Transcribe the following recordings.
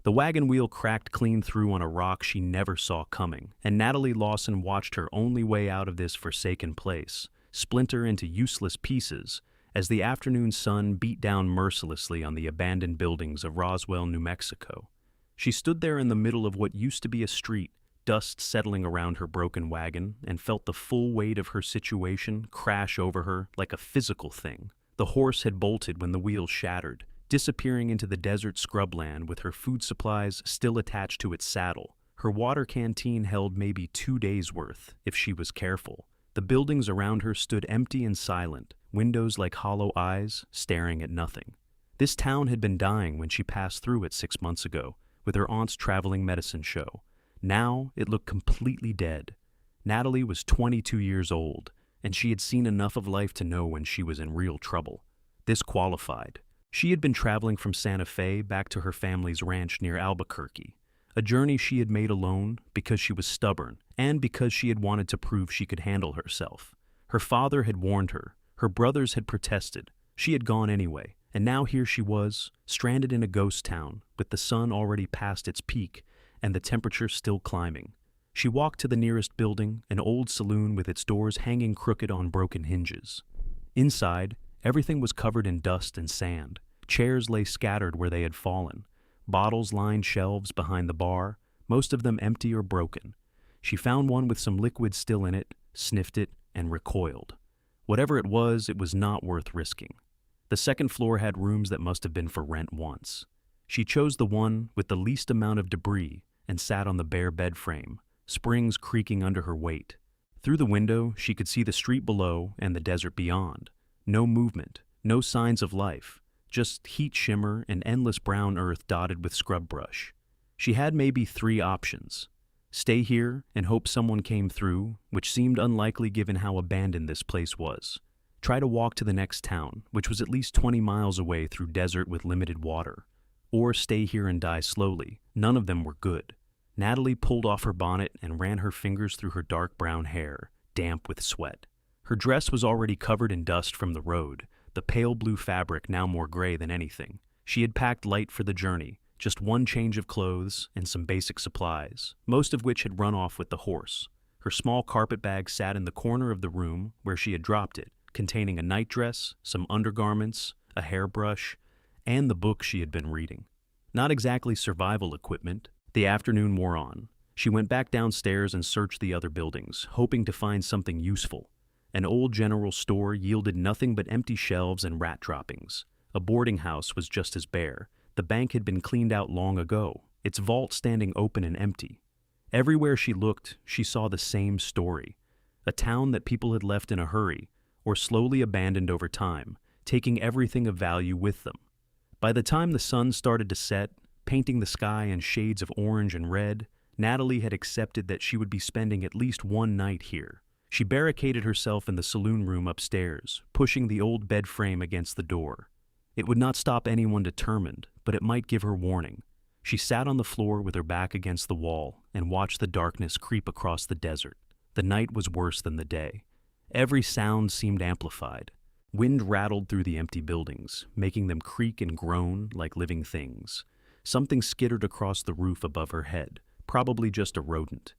The wagon wheel cracked clean through on a rock she never saw coming, and Natalie Lawson watched her only way out of this forsaken place splinter into useless pieces as the afternoon sun beat down mercilessly on the abandoned buildings of Roswell, New Mexico. She stood there in the middle of what used to be a street, dust settling around her broken wagon, and felt the full weight of her situation crash over her like a physical thing. The horse had bolted when the wheels shattered, disappearing into the desert scrubland with her food supplies still attached to its saddle. Her water canteen held maybe 2 days' worth, if she was careful. The buildings around her stood empty and silent, windows like hollow eyes, staring at nothing. This town had been dying when she passed through it 6 months ago, with her aunt's traveling medicine show. Now it looked completely dead. Natalie was 22 years old, and she had seen enough of life to know when she was in real trouble. This qualified. She had been traveling from Santa Fe back to her family's ranch near Albuquerque, a journey she had made alone because she was stubborn and because she had wanted to prove she could handle herself. Her father had warned her, her brothers had protested, she had gone anyway, and now here she was, stranded in a ghost town, with the sun already past its peak and the temperature still climbing. She walked to the nearest building, an old saloon with its doors hanging crooked on broken hinges. Inside, everything was covered in dust and sand. Chairs lay scattered where they had fallen. Bottles lined shelves behind the bar, most of them empty or broken. She found one with some liquid still in it, sniffed it, and recoiled. Whatever it was not worth risking. The second floor had rooms that must have been for rent once. She chose the one with the least amount of debris and sat on the bare bed frame, springs creaking under her weight. Through the window, she could see the street below and the desert beyond. No movement, no signs of life, just heat shimmer and endless brown earth dotted with scrub brush. She had maybe 3 options. Stay here and hope someone came through, which seemed unlikely given how abandoned this place was. Try to walk to the next town, which was at least 20 miles away through desert with limited water. Or stay here and die slowly. None of them were good. Natalie pulled off her bonnet and ran her fingers through her dark brown hair, damp with sweat. Her dress was already covered in dust from the road, the pale blue fabric now more gray than anything. She had packed light for the journey, just one change of clothes and some basic supplies, most of which had run off with the horse. Her small carpet bag sat in the corner of the room where she had dropped it, containing a nightdress, some undergarments, a hairbrush, and the book she had been reading. Not exactly survival equipment. The afternoon wore on. She went back downstairs and searched the other buildings, hoping to find something useful. An old general store yielded nothing but empty shelves and rat droppings. A boarding house was just as bare. The bank had been cleaned out long ago, its vault standing open and empty. Everywhere she looked, she saw the same story. A town that people had left in a hurry, or slowly abandoned over time, taking everything of value with them. By the time the sun started to set, painting the sky in shades of orange and red, Natalie had accepted that she would be spending at least one night here. She barricaded herself in the saloon room upstairs, pushing the old bed frame against the door. It would not stop anyone determined, but it might give her warning. She sat on the floor with her back against the wall and watched the darkness creep across the desert. The night was worse than the day. Every sound seemed amplified. Wind rattled through the empty buildings, making them creak and groan like living things. Something skittered across the roof above her head, probably just a rodent,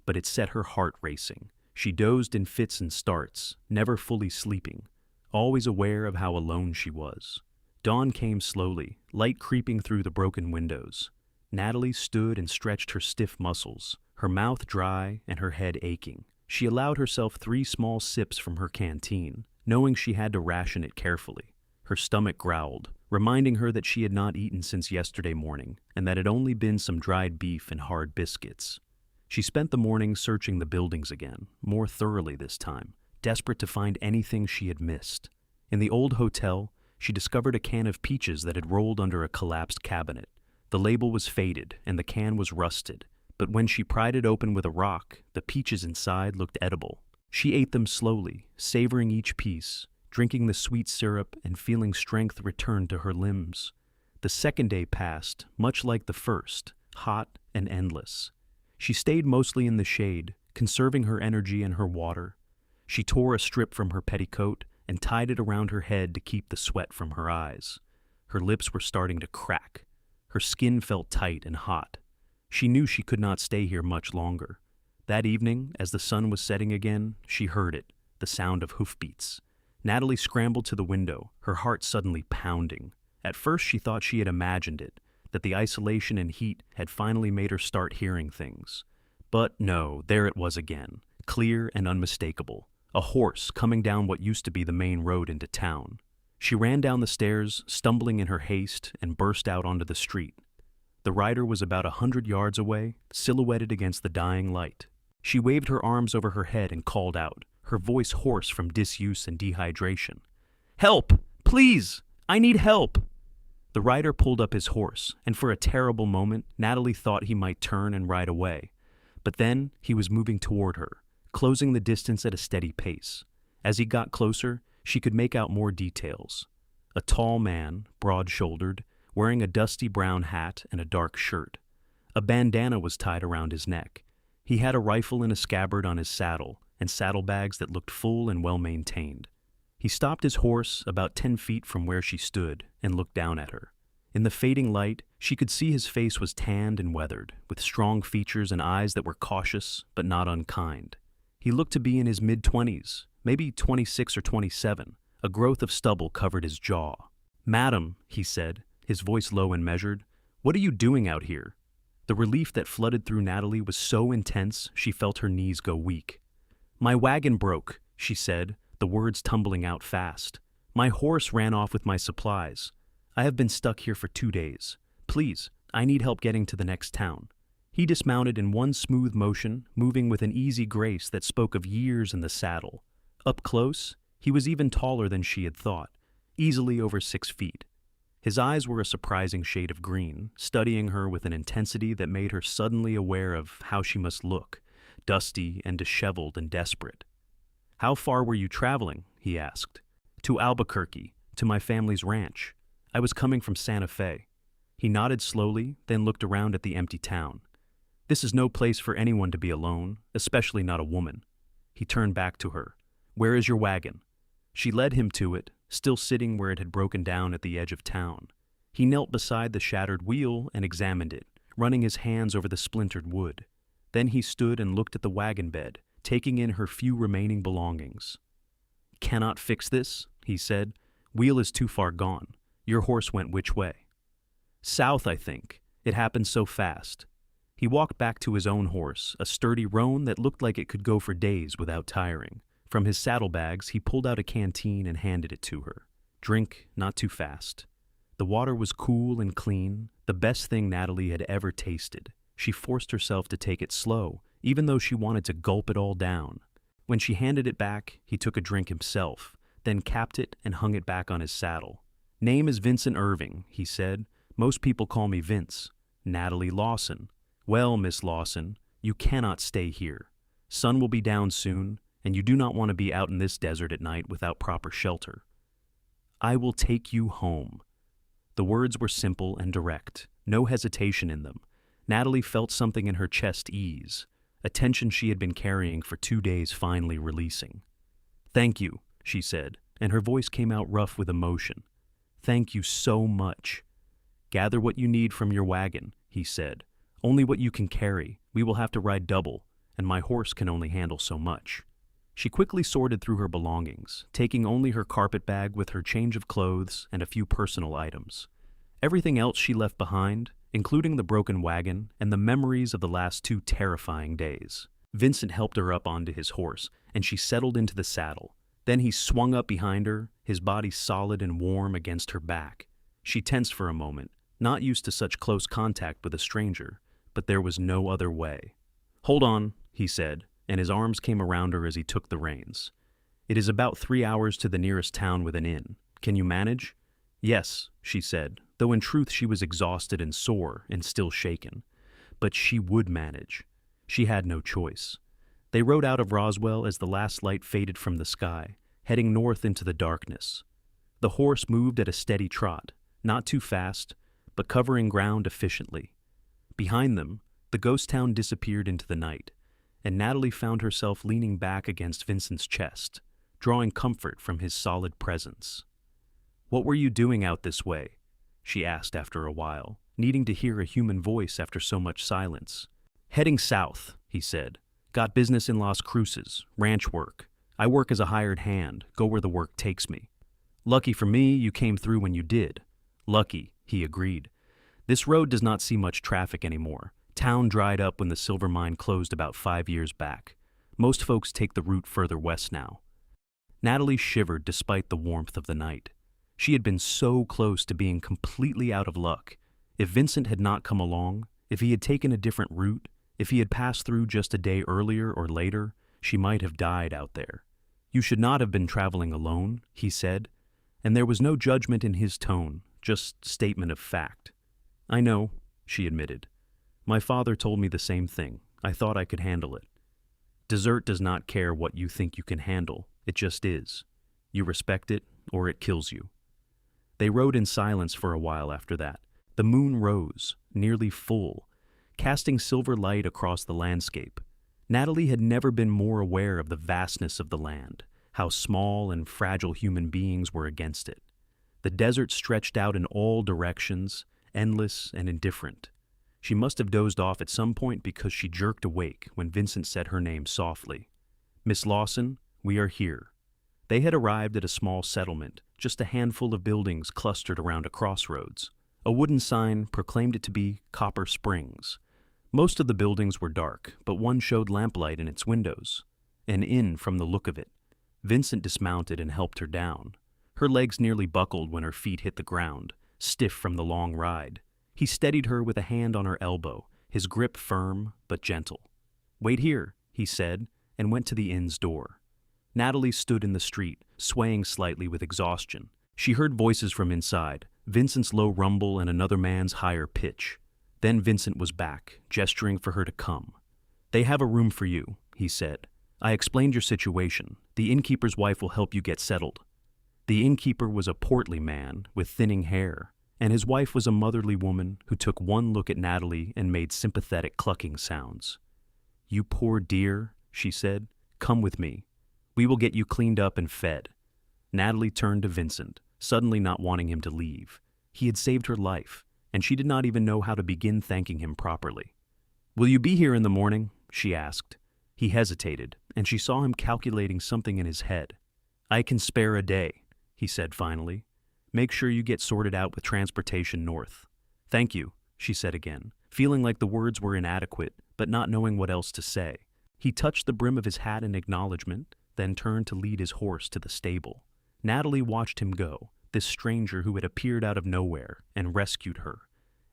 but it set her heart racing. She dozed in fits and starts, never fully sleeping, always aware of how alone she was. Dawn came slowly, light creeping through the broken windows. Natalie stood and stretched her stiff muscles, her mouth dry and her head aching. She allowed herself 3 small sips from her canteen, knowing she had to ration it carefully. Her stomach growled, reminding her that she had not eaten since yesterday morning, and that it had only been some dried beef and hard biscuits. She spent the morning searching the buildings again, more thoroughly this time, desperate to find anything she had missed. In the old hotel, she discovered a can of peaches that had rolled under a collapsed cabinet. The label was faded and the can was rusted, but when she pried it open with a rock, the peaches inside looked edible. She ate them slowly, savoring each piece, drinking the sweet syrup and feeling strength return to her limbs. The second day passed, much like the first, hot and endless. She stayed mostly in the shade, conserving her energy and her water. She tore a strip from her petticoat and tied it around her head to keep the sweat from her eyes. Her lips were starting to crack. Her skin felt tight and hot. She knew she could not stay here much longer. That evening, as the sun was setting again, she heard it, the sound of hoofbeats. Natalie scrambled to the window, her heart suddenly pounding. At first she thought she had imagined it, that the isolation and heat had finally made her start hearing things. But no, there it was again, clear and unmistakable. A horse coming down what used to be the main road into town. She ran down the stairs, stumbling in her haste, and burst out onto the street. The rider was about 100 yards away, silhouetted against the dying light. She waved her arms over her head and called out, her voice hoarse from disuse and dehydration. "Help! Please! I need help!" The rider pulled up his horse, and for a terrible moment, Natalie thought he might turn and ride away. But then he was moving toward her, closing the distance at a steady pace. As he got closer, she could make out more details. A tall man, broad-shouldered, wearing a dusty brown hat and a dark shirt. A bandana was tied around his neck. He had a rifle in a scabbard on his saddle, and saddlebags that looked full and well-maintained. He stopped his horse about 10 feet from where she stood and looked down at her. In the fading light, she could see his face was tanned and weathered, with strong features and eyes that were cautious but not unkind. He looked to be in his mid-20s, maybe 26 or 27. A growth of stubble covered his jaw. "Madam," he said, his voice low and measured, "what are you doing out here?" The relief that flooded through Natalie was so intense she felt her knees go weak. "My wagon broke," she said, the words tumbling out fast. "My horse ran off with my supplies. I have been stuck here for 2 days. Please, I need help getting to the next town." He dismounted in one smooth motion, moving with an easy grace that spoke of years in the saddle. Up close, he was even taller than she had thought, easily over 6 feet. His eyes were a surprising shade of green, studying her with an intensity that made her suddenly aware of how she must look, dusty and disheveled and desperate. "How far were you traveling?" he asked. "To Albuquerque, to my family's ranch. I was coming from Santa Fe." He nodded slowly, then looked around at the empty town. "This is no place for anyone to be alone, especially not a woman." He turned back to her. "Where is your wagon?" She led him to it, still sitting where it had broken down at the edge of town. He knelt beside the shattered wheel and examined it, running his hands over the splintered wood. Then he stood and looked at the wagon bed, taking in her few remaining belongings. "Cannot fix this," he said. "Wheel is too far gone. Your horse went which way?" "South, I think. It happened so fast." He walked back to his own horse, a sturdy roan that looked like it could go for days without tiring. From his saddlebags, he pulled out a canteen and handed it to her. "Drink, not too fast." The water was cool and clean, the best thing Natalie had ever tasted. She forced herself to take it slow, even though she wanted to gulp it all down. When she handed it back, he took a drink himself, then capped it and hung it back on his saddle. "Name is Vincent Irving," he said. "Most people call me Vince." "Natalie Lawson." "Well, Miss Lawson, you cannot stay here. Sun will be down soon, and you do not want to be out in this desert at night without proper shelter." "I will take you home." The words were simple and direct, no hesitation in them. Natalie felt something in her chest ease, a tension she had been carrying for 2 days finally releasing. "Thank you," she said, and her voice came out rough with emotion. "Thank you so much." "Gather what you need from your wagon," he said. "Only what you can carry. We will have to ride double, and my horse can only handle so much." She quickly sorted through her belongings, taking only her carpet bag with her change of clothes and a few personal items. Everything else she left behind, including the broken wagon and the memories of the last 2 terrifying days. Vincent helped her up onto his horse, and she settled into the saddle. Then he swung up behind her, his body solid and warm against her back. She tensed for a moment, not used to such close contact with a stranger, but there was no other way. "Hold on," he said, and his arms came around her as he took the reins. "It is about 3 hours to the nearest town with an inn. Can you manage?" "Yes," she said, though in truth she was exhausted and sore and still shaken. But she would manage. She had no choice. They rode out of Roswell as the last light faded from the sky, heading north into the darkness. The horse moved at a steady trot, not too fast, but covering ground efficiently. Behind them, the ghost town disappeared into the night, and Natalie found herself leaning back against Vincent's chest, drawing comfort from his solid presence. "What were you doing out this way?" she asked after a while. needing to hear a human voice after so much silence. "Heading south," he said. "Got business in Las Cruces, ranch work. I work as a hired hand, go where the work takes me." "Lucky for me, you came through when you did." "Lucky," he agreed. "This road does not see much traffic anymore. Town dried up when the silver mine closed about 5 years back. Most folks take the route further west now." Natalie shivered despite the warmth of the night. She had been so close to being completely out of luck. If Vincent had not come along, if he had taken a different route, if he had passed through just a day earlier or later, she might have died out there. "You should not have been traveling alone," he said, and there was no judgment in his tone, just statement of fact. "I know," she admitted. "My father told me the same thing. I thought I could handle it." Desert does not care what you think you can handle. It just is. You respect it, or it kills you. They rode in silence for a while after that. The moon rose, nearly full, casting silver light across the landscape. Natalie had never been more aware of the vastness of the land, how small and fragile human beings were against it. The desert stretched out in all directions, endless and indifferent. She must have dozed off at some point because she jerked awake when Vincent said her name softly. "Miss Lawson, we are here." They had arrived at a small settlement, just a handful of buildings clustered around a crossroads. A wooden sign proclaimed it to be Copper Springs. Most of the buildings were dark, but one showed lamplight in its windows. An inn from the look of it. Vincent dismounted and helped her down. Her legs nearly buckled when her feet hit the ground, stiff from the long ride. He steadied her with a hand on her elbow, his grip firm but gentle. "Wait here," he said, and went to the inn's door. Natalie stood in the street, swaying slightly with exhaustion. She heard voices from inside, Vincent's low rumble and another man's higher pitch. Then Vincent was back, gesturing for her to come. "They have a room for you," he said. "I explained your situation. The innkeeper's wife will help you get settled." The innkeeper was a portly man with thinning hair, and his wife was a motherly woman who took one look at Natalie and made sympathetic clucking sounds. "You poor dear," she said. "Come with me. We will get you cleaned up and fed." Natalie turned to Vincent, suddenly not wanting him to leave. He had saved her life, and she did not even know how to begin thanking him properly. "Will you be here in the morning?" she asked. He hesitated, and she saw him calculating something in his head. "I can spare a day," he said finally. "Make sure you get sorted out with transportation north." "Thank you," she said again, feeling like the words were inadequate, but not knowing what else to say. He touched the brim of his hat in acknowledgement, then turned to lead his horse to the stable. Natalie watched him go, this stranger who had appeared out of nowhere and rescued her,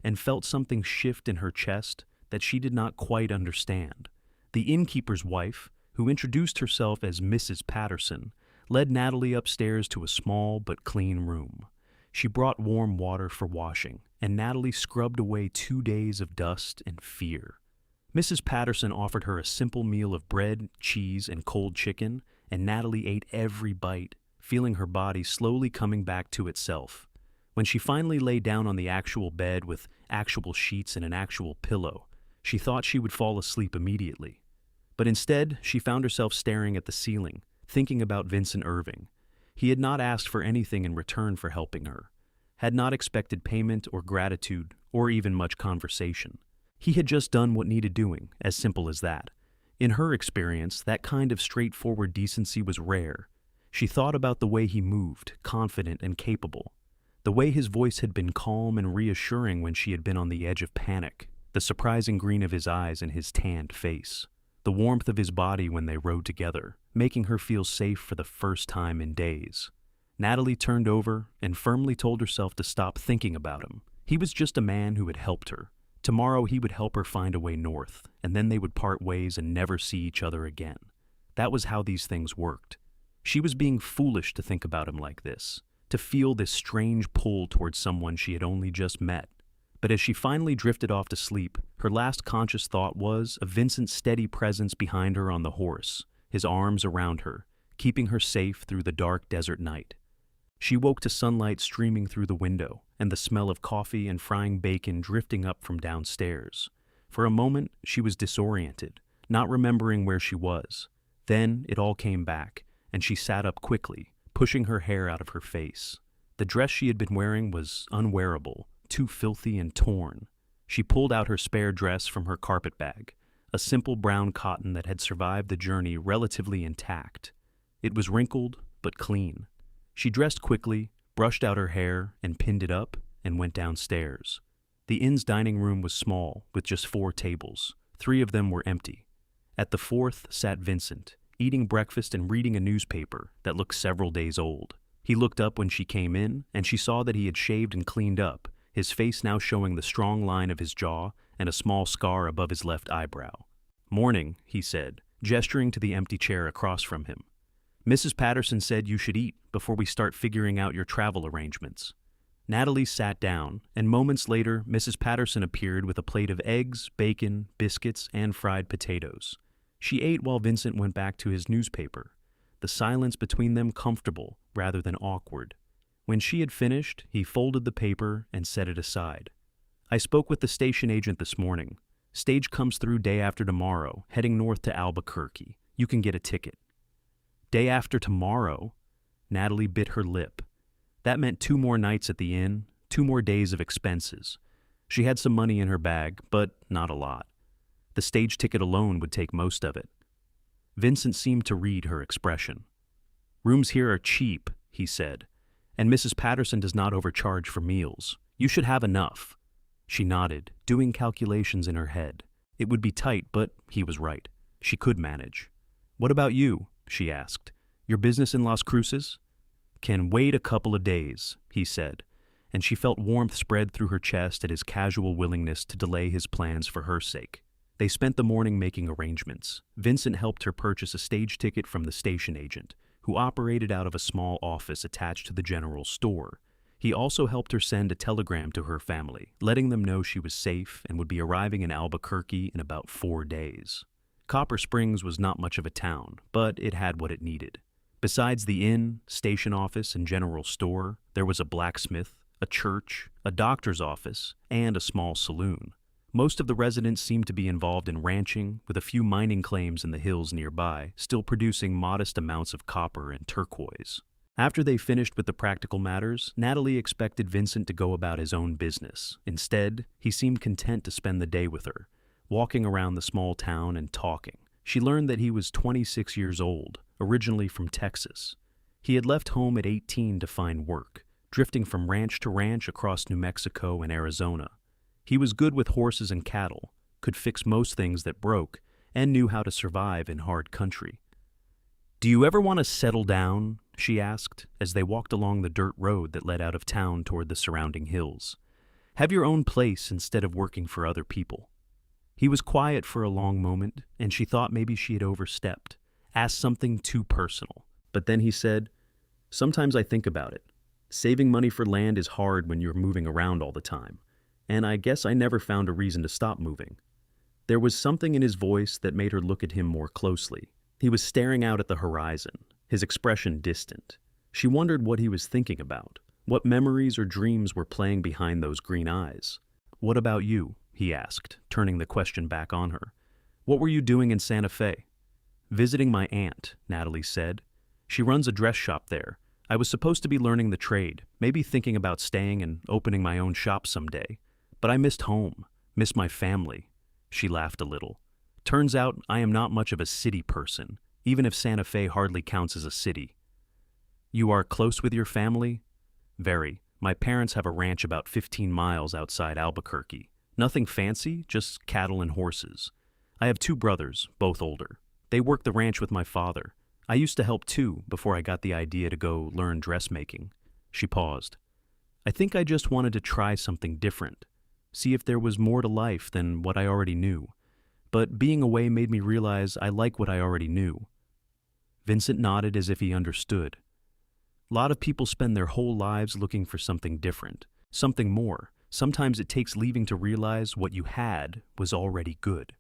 and felt something shift in her chest that she did not quite understand. The innkeeper's wife, who introduced herself as Mrs. Patterson, led Natalie upstairs to a small but clean room. She brought warm water for washing, and Natalie scrubbed away 2 days of dust and fear. Mrs. Patterson offered her a simple meal of bread, cheese, and cold chicken, and Natalie ate every bite, feeling her body slowly coming back to itself. When she finally lay down on the actual bed with actual sheets and an actual pillow, she thought she would fall asleep immediately. But instead, she found herself staring at the ceiling, thinking about Vincent Irving. He had not asked for anything in return for helping her, had not expected payment or gratitude or even much conversation. He had just done what needed doing, as simple as that. In her experience, that kind of straightforward decency was rare. She thought about the way he moved, confident and capable. The way his voice had been calm and reassuring when she had been on the edge of panic. The surprising green of his eyes and his tanned face. The warmth of his body when they rode together, making her feel safe for the first time in days. Natalie turned over and firmly told herself to stop thinking about him. He was just a man who had helped her. Tomorrow he would help her find a way north, and then they would part ways and never see each other again. That was how these things worked. She was being foolish to think about him like this, to feel this strange pull towards someone she had only just met. But as she finally drifted off to sleep, her last conscious thought was of Vincent's steady presence behind her on the horse, his arms around her, keeping her safe through the dark desert night. She woke to sunlight streaming through the window and the smell of coffee and frying bacon drifting up from downstairs. For a moment, she was disoriented, not remembering where she was. Then it all came back, and she sat up quickly, pushing her hair out of her face. The dress she had been wearing was unwearable, too filthy and torn. She pulled out her spare dress from her carpet bag, a simple brown cotton that had survived the journey relatively intact. It was wrinkled, but clean. She dressed quickly, brushed out her hair, and pinned it up, and went downstairs. The inn's dining room was small, with just 4 tables. 3 of them were empty. At the 4th sat Vincent, eating breakfast and reading a newspaper that looked several days old. He looked up when she came in, and she saw that he had shaved and cleaned up, his face now showing the strong line of his jaw and a small scar above his left eyebrow. "Morning," he said, gesturing to the empty chair across from him. "Mrs. Patterson said you should eat before we start figuring out your travel arrangements." Natalie sat down, and moments later, Mrs. Patterson appeared with a plate of eggs, bacon, biscuits, and fried potatoes. She ate while Vincent went back to his newspaper, the silence between them comfortable rather than awkward. When she had finished, he folded the paper and set it aside. "I spoke with the station agent this morning. Stage comes through day after tomorrow, heading north to Albuquerque. You can get a ticket." Day after tomorrow? Natalie bit her lip. That meant 2 more nights at the inn, 2 more days of expenses. She had some money in her bag, but not a lot. The stage ticket alone would take most of it. Vincent seemed to read her expression. "Rooms here are cheap," he said, "and Mrs. Patterson does not overcharge for meals. You should have enough." She nodded, doing calculations in her head. It would be tight, but he was right. She could manage. "What about you?" she asked. "Your business in Las Cruces?" "Can wait a couple of days," he said, and she felt warmth spread through her chest at his casual willingness to delay his plans for her sake. They spent the morning making arrangements. Vincent helped her purchase a stage ticket from the station agent, who operated out of a small office attached to the general store. He also helped her send a telegram to her family, letting them know she was safe and would be arriving in Albuquerque in about 4 days. Copper Springs was not much of a town, but it had what it needed. Besides the inn, station office, and general store, there was a blacksmith, a church, a doctor's office, and a small saloon. Most of the residents seemed to be involved in ranching, with a few mining claims in the hills nearby, still producing modest amounts of copper and turquoise. After they finished with the practical matters, Natalie expected Vincent to go about his own business. Instead, he seemed content to spend the day with her, walking around the small town and talking. She learned that he was 26 years old, originally from Texas. He had left home at 18 to find work, drifting from ranch to ranch across New Mexico and Arizona. He was good with horses and cattle, could fix most things that broke, and knew how to survive in hard country. "Do you ever want to settle down?" she asked, as they walked along the dirt road that led out of town toward the surrounding hills. "Have your own place instead of working for other people?" He was quiet for a long moment, and she thought maybe she had overstepped, asked something too personal. But then he said, "Sometimes I think about it. Saving money for land is hard when you're moving around all the time, and I guess I never found a reason to stop moving." There was something in his voice that made her look at him more closely. He was staring out at the horizon, his expression distant. She wondered what he was thinking about, what memories or dreams were playing behind those green eyes. "What about you?" he asked, turning the question back on her. "What were you doing in Santa Fe?" "Visiting my aunt," Natalie said. "She runs a dress shop there. I was supposed to be learning the trade, maybe thinking about staying and opening my own shop someday. But I missed home, missed my family." She laughed a little. "Turns out I am not much of a city person, even if Santa Fe hardly counts as a city." "You are close with your family?" "Very. My parents have a ranch about 15 miles outside Albuquerque. Nothing fancy, just cattle and horses. I have 2 brothers, both older. They work the ranch with my father. I used to help too before I got the idea to go learn dressmaking." She paused. "I think I just wanted to try something different, see if there was more to life than what I already knew. But being away made me realize I like what I already knew." Vincent nodded as if he understood. "A lot of people spend their whole lives looking for something different, something more. Sometimes it takes leaving to realize what you had was already good."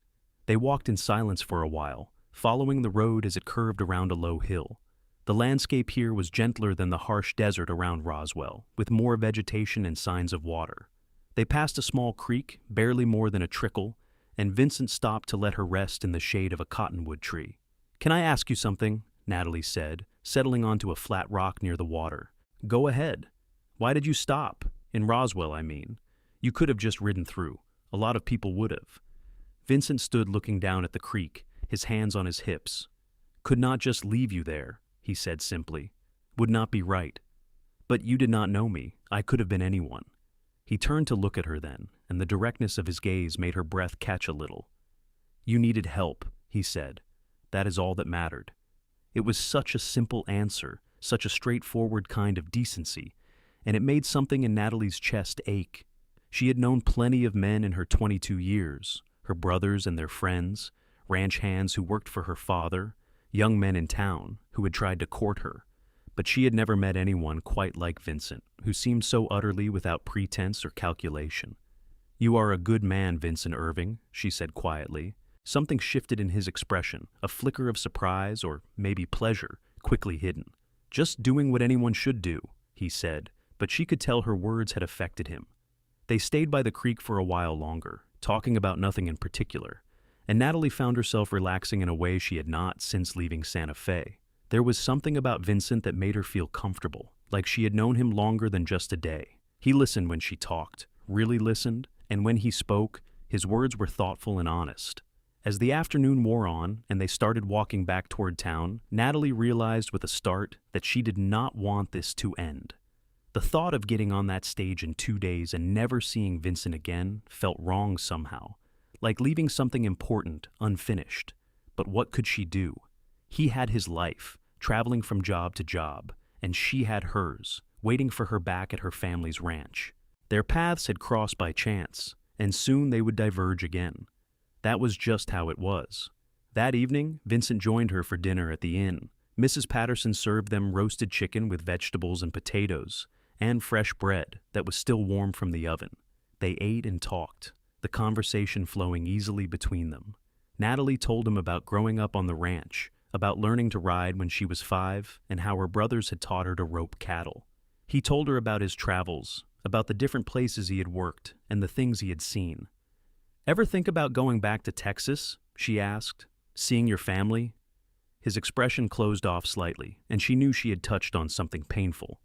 They walked in silence for a while, following the road as it curved around a low hill. The landscape here was gentler than the harsh desert around Roswell, with more vegetation and signs of water. They passed a small creek, barely more than a trickle, and Vincent stopped to let her rest in the shade of a cottonwood tree. "Can I ask you something?" Natalie said, settling onto a flat rock near the water. "Go ahead. Why did you stop? In Roswell, I mean. You could have just ridden through. A lot of people would have. Vincent stood looking down at the creek, his hands on his hips. Could not just leave you there, he said simply. Would not be right. But you did not know me. I could have been anyone. He turned to look at her then, and the directness of his gaze made her breath catch a little. You needed help, he said. That is all that mattered. It was such a simple answer, such a straightforward kind of decency, and it made something in Natalie's chest ache. She had known plenty of men in her 22 years, her brothers and their friends, ranch hands who worked for her father, young men in town who had tried to court her. But she had never met anyone quite like Vincent, who seemed so utterly without pretense or calculation. You are a good man, Vincent Irving, she said quietly. Something shifted in his expression, a flicker of surprise or maybe pleasure, quickly hidden. Just doing what anyone should do, he said, but she could tell her words had affected him. They stayed by the creek for a while longer, talking about nothing in particular, and Natalie found herself relaxing in a way she had not since leaving Santa Fe. There was something about Vincent that made her feel comfortable, like she had known him longer than just a day. He listened when she talked, really listened, and when he spoke, his words were thoughtful and honest. As the afternoon wore on and they started walking back toward town, Natalie realized with a start that she did not want this to end. The thought of getting on that stage in 2 days and never seeing Vincent again felt wrong somehow, like leaving something important unfinished. But what could she do? He had his life, traveling from job to job, and she had hers, waiting for her back at her family's ranch. Their paths had crossed by chance, and soon they would diverge again. That was just how it was. That evening, Vincent joined her for dinner at the inn. Mrs. Patterson served them roasted chicken with vegetables and potatoes, and fresh bread that was still warm from the oven. They ate and talked, the conversation flowing easily between them. Natalie told him about growing up on the ranch, about learning to ride when she was 5, and how her brothers had taught her to rope cattle. He told her about his travels, about the different places he had worked, and the things he had seen. Ever think about going back to Texas? She asked. Seeing your family? His expression closed off slightly, and she knew she had touched on something painful.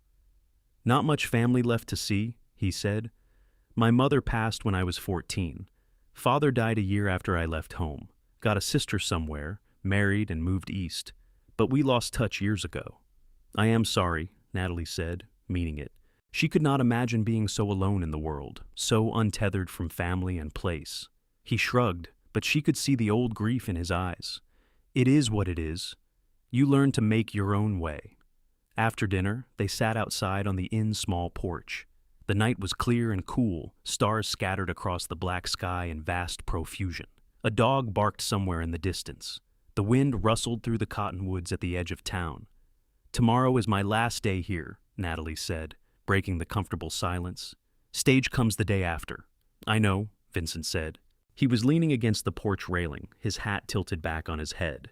Not much family left to see, he said. My mother passed when I was 14. Father died a year after I left home. Got a sister somewhere, married and moved east. But we lost touch years ago. I am sorry, Natalie said, meaning it. She could not imagine being so alone in the world, so untethered from family and place. He shrugged, but she could see the old grief in his eyes. It is what it is. You learn to make your own way. After dinner, they sat outside on the inn's small porch. The night was clear and cool, stars scattered across the black sky in vast profusion. A dog barked somewhere in the distance. The wind rustled through the cottonwoods at the edge of town. Tomorrow is my last day here, Natalie said, breaking the comfortable silence. Stage comes the day after. I know, Vincent said. He was leaning against the porch railing, his hat tilted back on his head.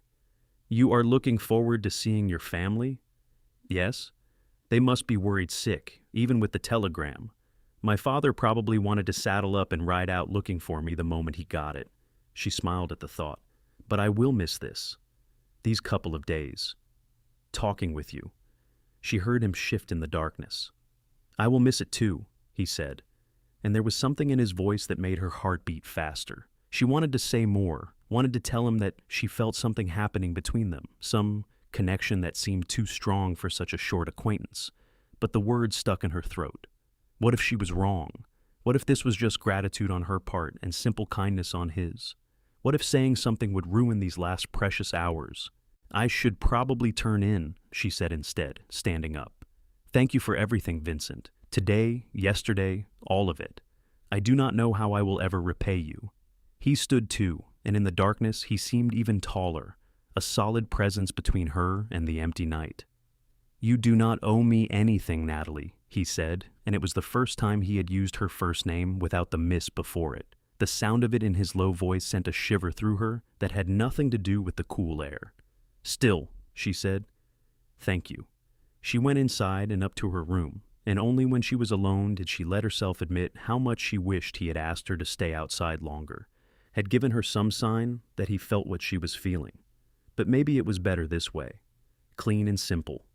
You are looking forward to seeing your family? Yes. They must be worried sick, even with the telegram. My father probably wanted to saddle up and ride out looking for me the moment he got it. She smiled at the thought. But I will miss this. These couple of days. Talking with you. She heard him shift in the darkness. I will miss it too, he said, and there was something in his voice that made her heart beat faster. She wanted to say more, wanted to tell him that she felt something happening between them, some connection that seemed too strong for such a short acquaintance, but the words stuck in her throat. What if she was wrong? What if this was just gratitude on her part and simple kindness on his? What if saying something would ruin these last precious hours? I should probably turn in, she said instead, standing up. Thank you for everything, Vincent. Today, yesterday, all of it. I do not know how I will ever repay you. He stood too, and in the darkness he seemed even taller, a solid presence between her and the empty night. You do not owe me anything, Natalie, he said, and it was the first time he had used her first name without the miss before it. The sound of it in his low voice sent a shiver through her that had nothing to do with the cool air. Still, she said, thank you. She went inside and up to her room, and only when she was alone did she let herself admit how much she wished he had asked her to stay outside longer, had given her some sign that he felt what she was feeling. But maybe it was better this way, clean and simple,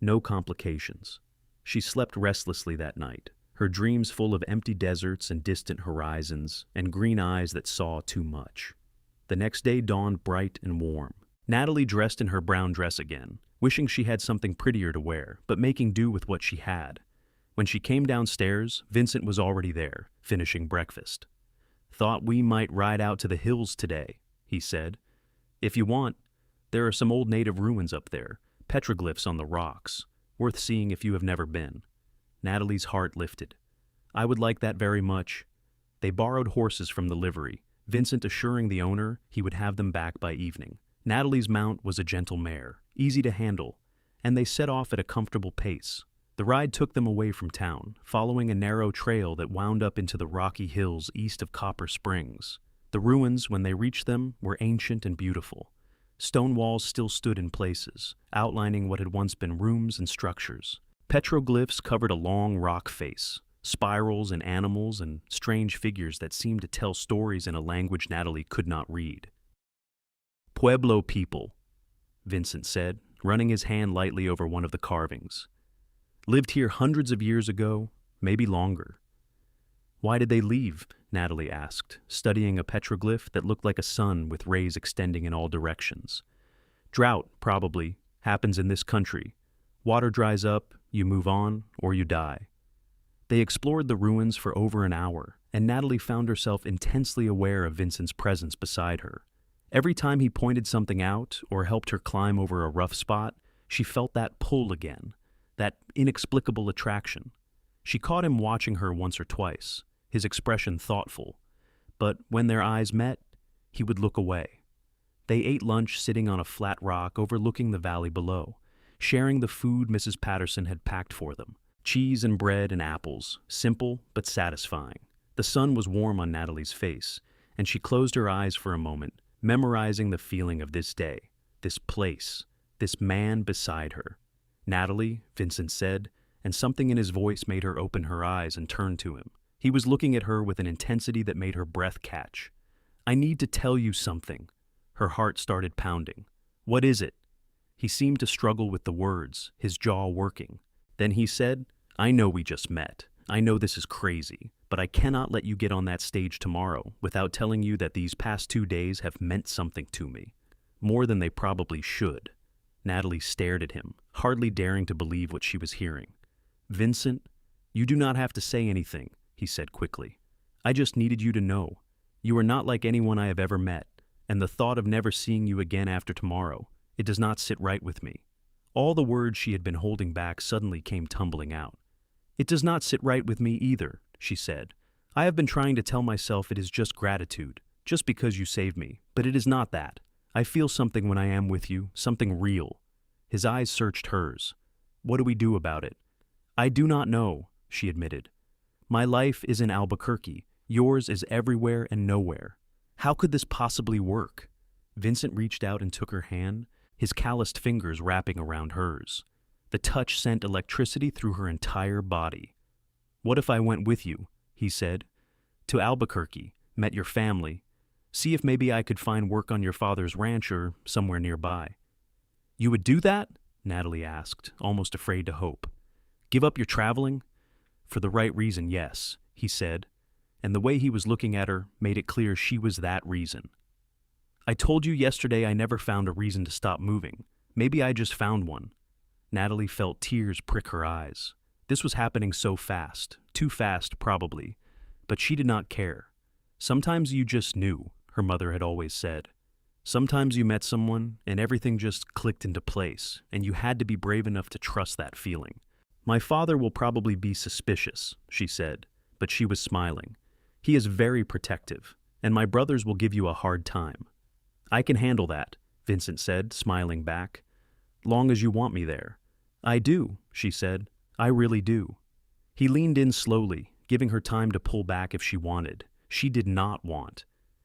no complications. She slept restlessly that night, her dreams full of empty deserts and distant horizons, and green eyes that saw too much. The next day dawned bright and warm. Natalie dressed in her brown dress again, wishing she had something prettier to wear, but making do with what she had. When she came downstairs, Vincent was already there, finishing breakfast. "Thought we might ride out to the hills today," he said. "If you want, there are some old native ruins up there, petroglyphs on the rocks, worth seeing if you have never been." Natalie's heart lifted. "I would like that very much." They borrowed horses from the livery, Vincent assuring the owner he would have them back by evening. Natalie's mount was a gentle mare, easy to handle, and they set off at a comfortable pace. The ride took them away from town, following a narrow trail that wound up into the rocky hills east of Copper Springs. The ruins, when they reached them, were ancient and beautiful. Stone walls still stood in places, outlining what had once been rooms and structures. Petroglyphs covered a long rock face, spirals and animals and strange figures that seemed to tell stories in a language Natalie could not read. "Pueblo people," Vincent said, running his hand lightly over one of the carvings. "Lived here hundreds of years ago, maybe longer." "Why did they leave?" Natalie asked, studying a petroglyph that looked like a sun with rays extending in all directions. "Drought, probably, happens in this country. Water dries up, you move on, or you die." They explored the ruins for over an hour, and Natalie found herself intensely aware of Vincent's presence beside her. Every time he pointed something out or helped her climb over a rough spot, she felt that pull again, that inexplicable attraction. She caught him watching her once or twice, his expression thoughtful, but when their eyes met, he would look away. They ate lunch sitting on a flat rock overlooking the valley below, sharing the food Mrs. Patterson had packed for them. Cheese and bread and apples, simple but satisfying. The sun was warm on Natalie's face, and she closed her eyes for a moment, memorizing the feeling of this day, this place, this man beside her. "Natalie," Vincent said, and something in his voice made her open her eyes and turn to him. He was looking at her with an intensity that made her breath catch. "I need to tell you something." Her heart started pounding. "What is it?" He seemed to struggle with the words, his jaw working. Then he said, "I know we just met. I know this is crazy, but I cannot let you get on that stage tomorrow without telling you that these past 2 days have meant something to me. More than they probably should." Natalie stared at him, hardly daring to believe what she was hearing. "Vincent, you do not have to say anything," he said quickly. "I just needed you to know. You are not like anyone I have ever met, and the thought of never seeing you again after tomorrow, it does not sit right with me." All the words she had been holding back suddenly came tumbling out. "It does not sit right with me either," she said. "I have been trying to tell myself it is just gratitude, just because you saved me, but it is not that. I feel something when I am with you, something real." His eyes searched hers. "What do we do about it?" "I do not know," she admitted. "My life is in Albuquerque. Yours is everywhere and nowhere. How could this possibly work?" Vincent reached out and took her hand, his calloused fingers wrapping around hers. The touch sent electricity through her entire body. "What if I went with you?" he said. "To Albuquerque, met your family. See if maybe I could find work on your father's ranch or somewhere nearby." "You would do that?" Natalie asked, almost afraid to hope. "Give up your traveling?" "For the right reason, yes," he said, and the way he was looking at her made it clear she was that reason. "I told you yesterday I never found a reason to stop moving. Maybe I just found one." Natalie felt tears prick her eyes. This was happening so fast, too fast probably, but she did not care. Sometimes you just knew, her mother had always said. Sometimes you met someone and everything just clicked into place, and you had to be brave enough to trust that feeling. "My father will probably be suspicious," she said, but she was smiling. "He is very protective, and my brothers will give you a hard time." "I can handle that," Vincent said, smiling back. "Long as you want me there." "I do," she said. "I really do." He leaned in slowly, giving her time to pull back if she wanted. She did not want.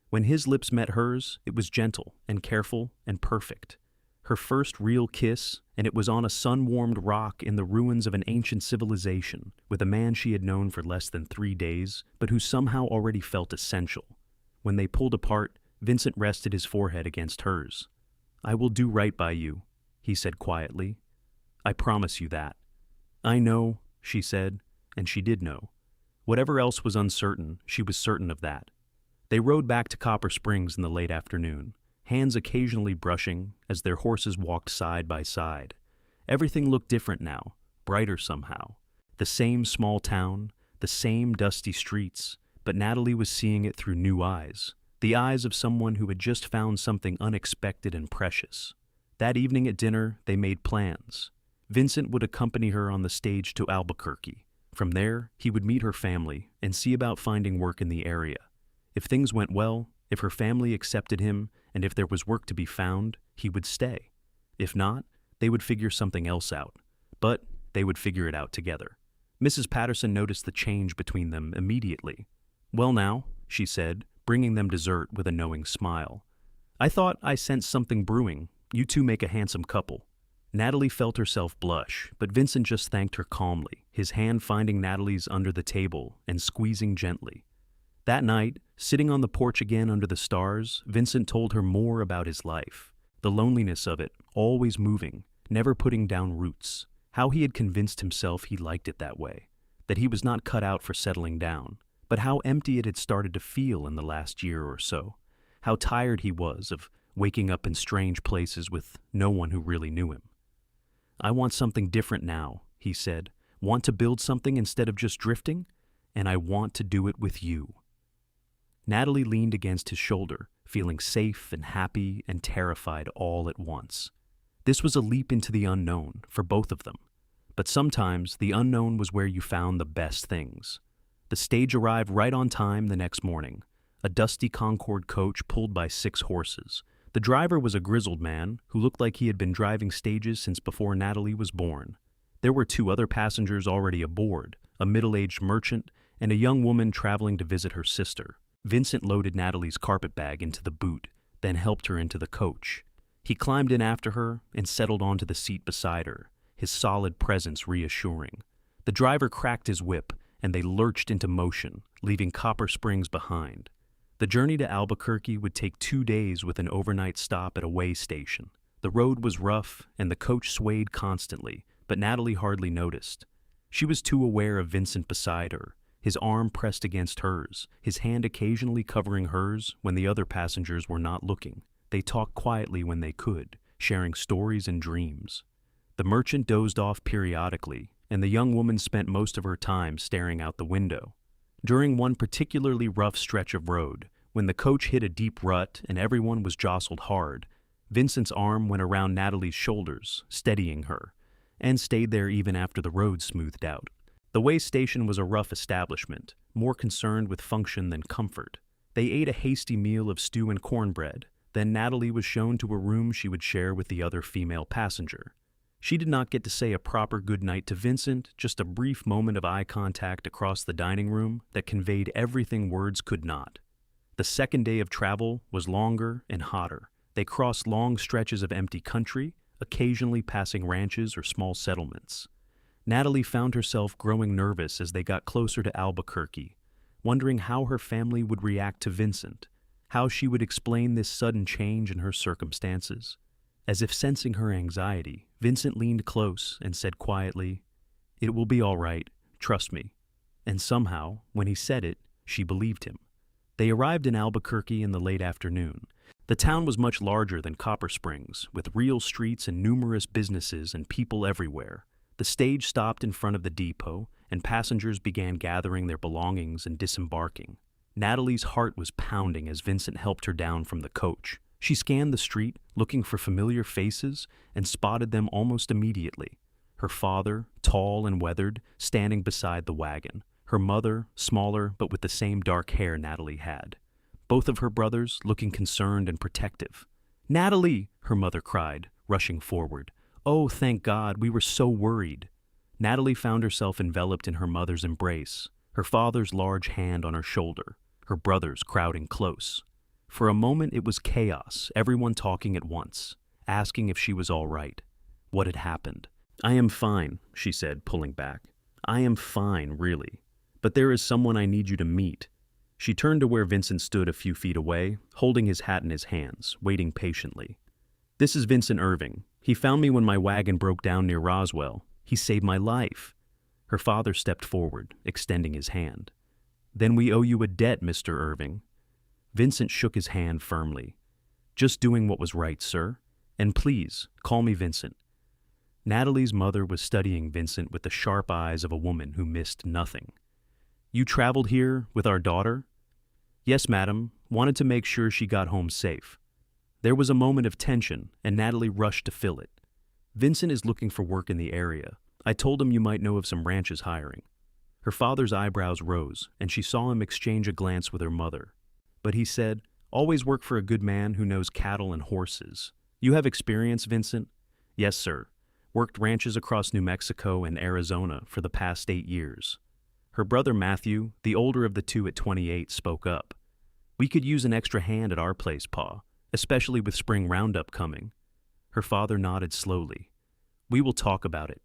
When his lips met hers, it was gentle and careful and perfect. Her first real kiss, and it was on a sun-warmed rock in the ruins of an ancient civilization, with a man she had known for less than 3 days, but who somehow already felt essential. When they pulled apart, Vincent rested his forehead against hers. "I will do right by you," he said quietly. "I promise you that." "I know," she said, and she did know. Whatever else was uncertain, she was certain of that. They rode back to Copper Springs in the late afternoon, hands occasionally brushing as their horses walked side by side. Everything looked different now, brighter somehow. The same small town, the same dusty streets, but Natalie was seeing it through new eyes, the eyes of someone who had just found something unexpected and precious. That evening at dinner, they made plans. Vincent would accompany her on the stage to Albuquerque. From there, he would meet her family and see about finding work in the area. If things went well, if her family accepted him, and if there was work to be found, he would stay. If not, they would figure something else out. But they would figure it out together. Mrs. Patterson noticed the change between them immediately. "Well now," she said, bringing them dessert with a knowing smile. "I thought I sensed something brewing. You two make a handsome couple." Natalie felt herself blush, but Vincent just thanked her calmly, his hand finding Natalie's under the table and squeezing gently. That night, sitting on the porch again under the stars, Vincent told her more about his life, the loneliness of it, always moving, never putting down roots, how he had convinced himself he liked it that way, that he was not cut out for settling down, but how empty it had started to feel in the last year or so, how tired he was of waking up in strange places with no one who really knew him. "I want something different now," he said. "Want to build something instead of just drifting? And I want to do it with you." Natalie leaned against his shoulder, feeling safe and happy and terrified all at once. This was a leap into the unknown for both of them. But sometimes the unknown was where you found the best things. The stage arrived right on time the next morning, a dusty Concord coach pulled by 6 horses. The driver was a grizzled man who looked like he had been driving stages since before Natalie was born. There were 2 other passengers already aboard, a middle-aged merchant and a young woman traveling to visit her sister. Vincent loaded Natalie's carpet bag into the boot, then helped her into the coach. He climbed in after her and settled onto the seat beside her, his solid presence reassuring. The driver cracked his whip, and they lurched into motion, leaving Copper Springs behind. The journey to Albuquerque would take 2 days with an overnight stop at a way station. The road was rough, and the coach swayed constantly, but Natalie hardly noticed. She was too aware of Vincent beside her, his arm pressed against hers, his hand occasionally covering hers when the other passengers were not looking. They talked quietly when they could, sharing stories and dreams. The merchant dozed off periodically, and the young woman spent most of her time staring out the window. During one particularly rough stretch of road, when the coach hit a deep rut and everyone was jostled hard, Vincent's arm went around Natalie's shoulders, steadying her, and stayed there even after the road smoothed out. The way station was a rough establishment, more concerned with function than comfort. They ate a hasty meal of stew and cornbread. Then Natalie was shown to a room she would share with the other female passenger. She did not get to say a proper goodnight to Vincent, just a brief moment of eye contact across the dining room that conveyed everything words could not. The second day of travel was longer and hotter. They crossed long stretches of empty country, occasionally passing ranches or small settlements. Natalie found herself growing nervous as they got closer to Albuquerque, wondering how her family would react to Vincent, how she would explain this sudden change in her circumstances. As if sensing her anxiety, Vincent leaned close and said quietly, "It will be all right, trust me." And somehow, when he said it, she believed him. They arrived in Albuquerque in the late afternoon. The town was much larger than Copper Springs, with real streets and numerous businesses and people everywhere. The stage stopped in front of the depot, and passengers began gathering their belongings and disembarking. Natalie's heart was pounding as Vincent helped her down from the coach. She scanned the street, looking for familiar faces, and spotted them almost immediately. Her father, tall and weathered, standing beside the wagon. Her mother, smaller but with the same dark hair Natalie had. Both of her brothers looking concerned and protective. "Natalie!" her mother cried, rushing forward. "Oh, thank God, we were so worried." Natalie found herself enveloped in her mother's embrace, her father's large hand on her shoulder, her brothers crowding close. For a moment it was chaos, everyone talking at once, asking if she was all right. What had happened? "I am fine," she said, pulling back. "I am fine, really. But there is someone I need you to meet." She turned to where Vincent stood a few feet away, holding his hat in his hands, waiting patiently. "This is Vincent Irving. He found me when my wagon broke down near Roswell. He saved my life." Her father stepped forward, extending his hand. "Then we owe you a debt, Mr. Irving." Vincent shook his hand firmly. "Just doing what was right, sir. And please, call me Vincent." Natalie's mother was studying Vincent with the sharp eyes of a woman who missed nothing. "You traveled here with our daughter?" "Yes, madam. Wanted to make sure she got home safe." There was a moment of tension, and Natalie rushed to fill it. "Vincent is looking for work in the area. I told him you might know of some ranches hiring." Her father's eyebrows rose, and she saw him exchange a glance with her mother. But he said, "Always work for a good man who knows cattle and horses. You have experience, Vincent?" "Yes, sir. Worked ranches across New Mexico and Arizona for the past 8 years." Her brother Matthew, the older of the two at 28, spoke up. "We could use an extra hand at our place, Pa, especially with spring roundup coming." Her father nodded slowly. "We will talk about it.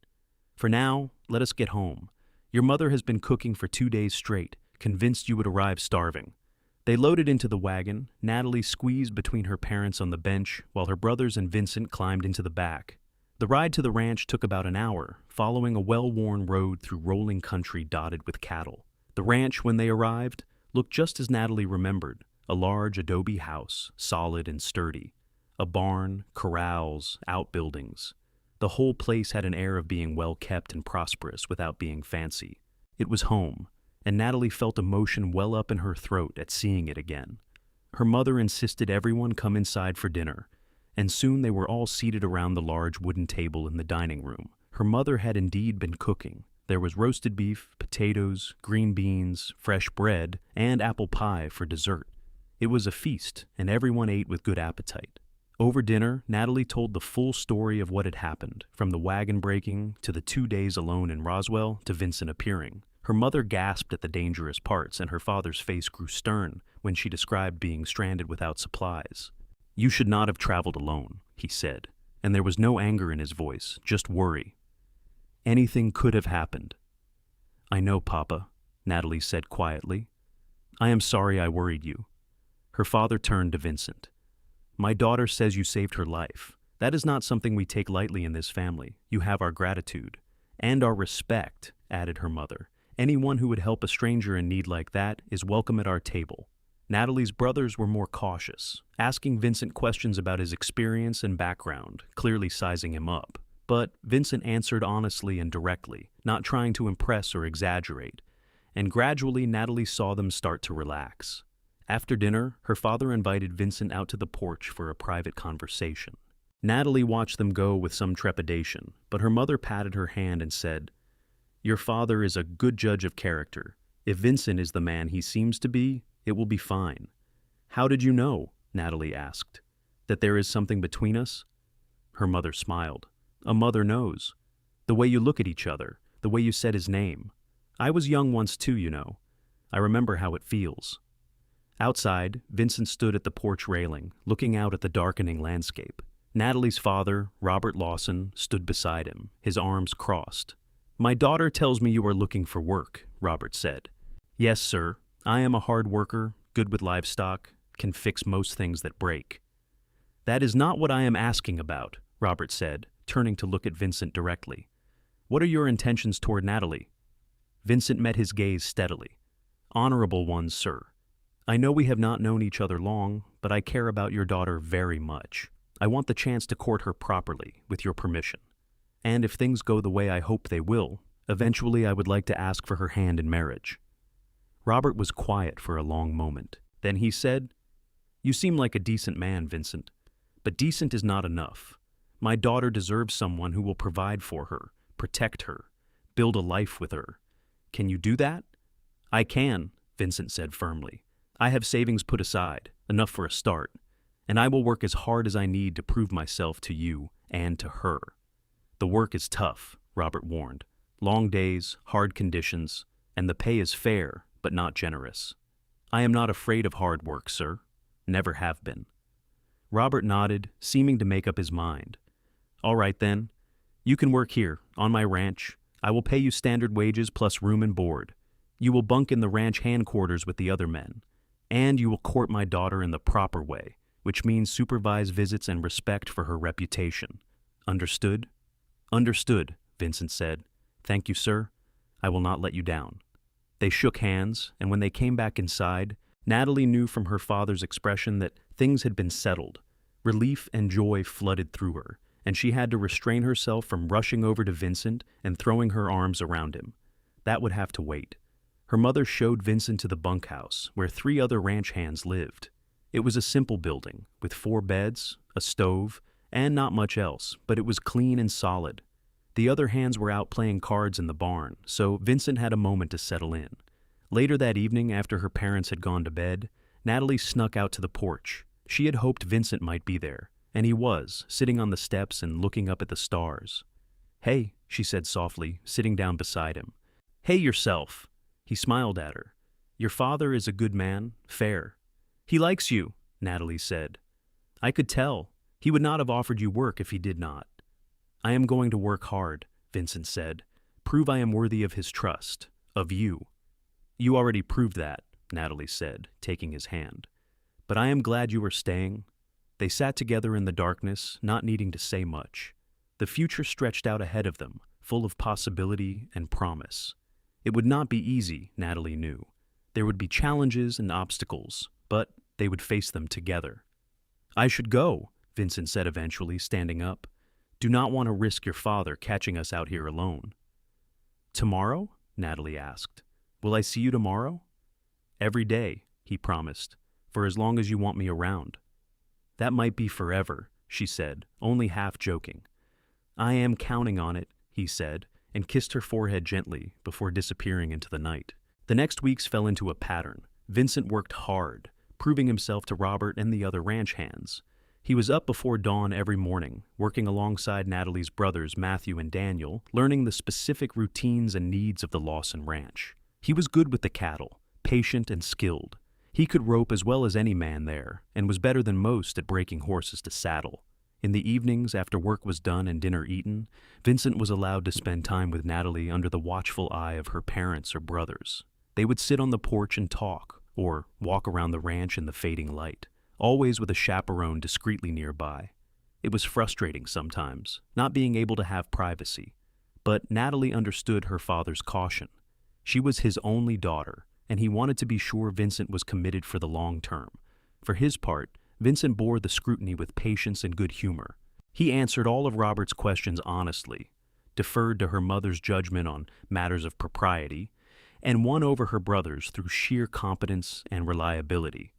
For now, let us get home. Your mother has been cooking for 2 days straight, convinced you would arrive starving." They loaded into the wagon. Natalie squeezed between her parents on the bench, while her brothers and Vincent climbed into the back. The ride to the ranch took about an hour, following a well-worn road through rolling country dotted with cattle. The ranch, when they arrived, looked just as Natalie remembered, a large adobe house, solid and sturdy. A barn, corrals, outbuildings. The whole place had an air of being well-kept and prosperous without being fancy. It was home, and Natalie felt emotion well up in her throat at seeing it again. Her mother insisted everyone come inside for dinner, and soon they were all seated around the large wooden table in the dining room. Her mother had indeed been cooking. There was roasted beef, potatoes, green beans, fresh bread, and apple pie for dessert. It was a feast, and everyone ate with good appetite. Over dinner, Natalie told the full story of what had happened, from the wagon breaking to the 2 days alone in Roswell to Vincent appearing. Her mother gasped at the dangerous parts, and her father's face grew stern when she described being stranded without supplies. "You should not have traveled alone," he said, and there was no anger in his voice, just worry. "Anything could have happened." "I know, Papa," Natalie said quietly. "I am sorry I worried you." Her father turned to Vincent. "My daughter says you saved her life. That is not something we take lightly in this family. You have our gratitude. And our respect," added her mother. "Anyone who would help a stranger in need like that is welcome at our table." Natalie's brothers were more cautious, asking Vincent questions about his experience and background, clearly sizing him up. But Vincent answered honestly and directly, not trying to impress or exaggerate, and gradually Natalie saw them start to relax. After dinner, her father invited Vincent out to the porch for a private conversation. Natalie watched them go with some trepidation, but her mother patted her hand and said, "Your father is a good judge of character. If Vincent is the man he seems to be, it will be fine." "How did you know?" Natalie asked. "That there is something between us?" Her mother smiled. "A mother knows. The way you look at each other, the way you said his name. I was young once too, you know. I remember how it feels." Outside, Vincent stood at the porch railing, looking out at the darkening landscape. Natalie's father, Robert Lawson, stood beside him, his arms crossed. "My daughter tells me you are looking for work," Robert said. "Yes, sir. I am a hard worker, good with livestock, can fix most things that break." "That is not what I am asking about," Robert said, turning to look at Vincent directly. "What are your intentions toward Natalie?" Vincent met his gaze steadily. "Honorable ones, sir. I know we have not known each other long, but I care about your daughter very much. I want the chance to court her properly, with your permission. And if things go the way I hope they will, eventually I would like to ask for her hand in marriage." Robert was quiet for a long moment. Then he said, "You seem like a decent man, Vincent. But decent is not enough. My daughter deserves someone who will provide for her, protect her, build a life with her. Can you do that?" "I can," Vincent said firmly. "I have savings put aside, enough for a start, and I will work as hard as I need to prove myself to you and to her." "The work is tough," Robert warned. "Long days, hard conditions, and the pay is fair, but not generous." "I am not afraid of hard work, sir. Never have been." Robert nodded, seeming to make up his mind. "All right then. You can work here, on my ranch. I will pay you standard wages plus room and board. You will bunk in the ranch hand quarters with the other men. And you will court my daughter in the proper way, which means supervise visits and respect for her reputation. Understood?" "Understood," Vincent said. "Thank you, sir. I will not let you down." They shook hands, and when they came back inside, Natalie knew from her father's expression that things had been settled. Relief and joy flooded through her, and she had to restrain herself from rushing over to Vincent and throwing her arms around him. That would have to wait. Her mother showed Vincent to the bunkhouse, where 3 other ranch hands lived. It was a simple building, with 4 beds, a stove, and not much else, but it was clean and solid. The other hands were out playing cards in the barn, so Vincent had a moment to settle in. Later that evening, after her parents had gone to bed, Natalie snuck out to the porch. She had hoped Vincent might be there, and he was, sitting on the steps and looking up at the stars. "Hey," she said softly, sitting down beside him. "Hey yourself." He smiled at her. "Your father is a good man, fair." "He likes you," Natalie said. "I could tell. He would not have offered you work if he did not." "I am going to work hard," Vincent said. "Prove I am worthy of his trust, of you." "You already proved that," Natalie said, taking his hand. "But I am glad you are staying." They sat together in the darkness, not needing to say much. The future stretched out ahead of them, full of possibility and promise. It would not be easy, Natalie knew. There would be challenges and obstacles, but they would face them together. "I should go," Vincent said eventually, standing up. "Do not want to risk your father catching us out here alone." "Tomorrow?" Natalie asked. "Will I see you tomorrow?" "Every day," he promised, "for as long as you want me around." "That might be forever," she said, only half joking. "I am counting on it," he said, and kissed her forehead gently before disappearing into the night. The next weeks fell into a pattern. Vincent worked hard, proving himself to Robert and the other ranch hands. He was up before dawn every morning, working alongside Natalie's brothers Matthew and Daniel, learning the specific routines and needs of the Lawson ranch. He was good with the cattle, patient and skilled. He could rope as well as any man there, and was better than most at breaking horses to saddle. In the evenings, after work was done and dinner eaten, Vincent was allowed to spend time with Natalie under the watchful eye of her parents or brothers. They would sit on the porch and talk, or walk around the ranch in the fading light, always with a chaperone discreetly nearby. It was frustrating sometimes, not being able to have privacy, but Natalie understood her father's caution. She was his only daughter, and he wanted to be sure Vincent was committed for the long term. For his part, Vincent bore the scrutiny with patience and good humor. He answered all of Robert's questions honestly, deferred to her mother's judgment on matters of propriety, and won over her brothers through sheer competence and reliability.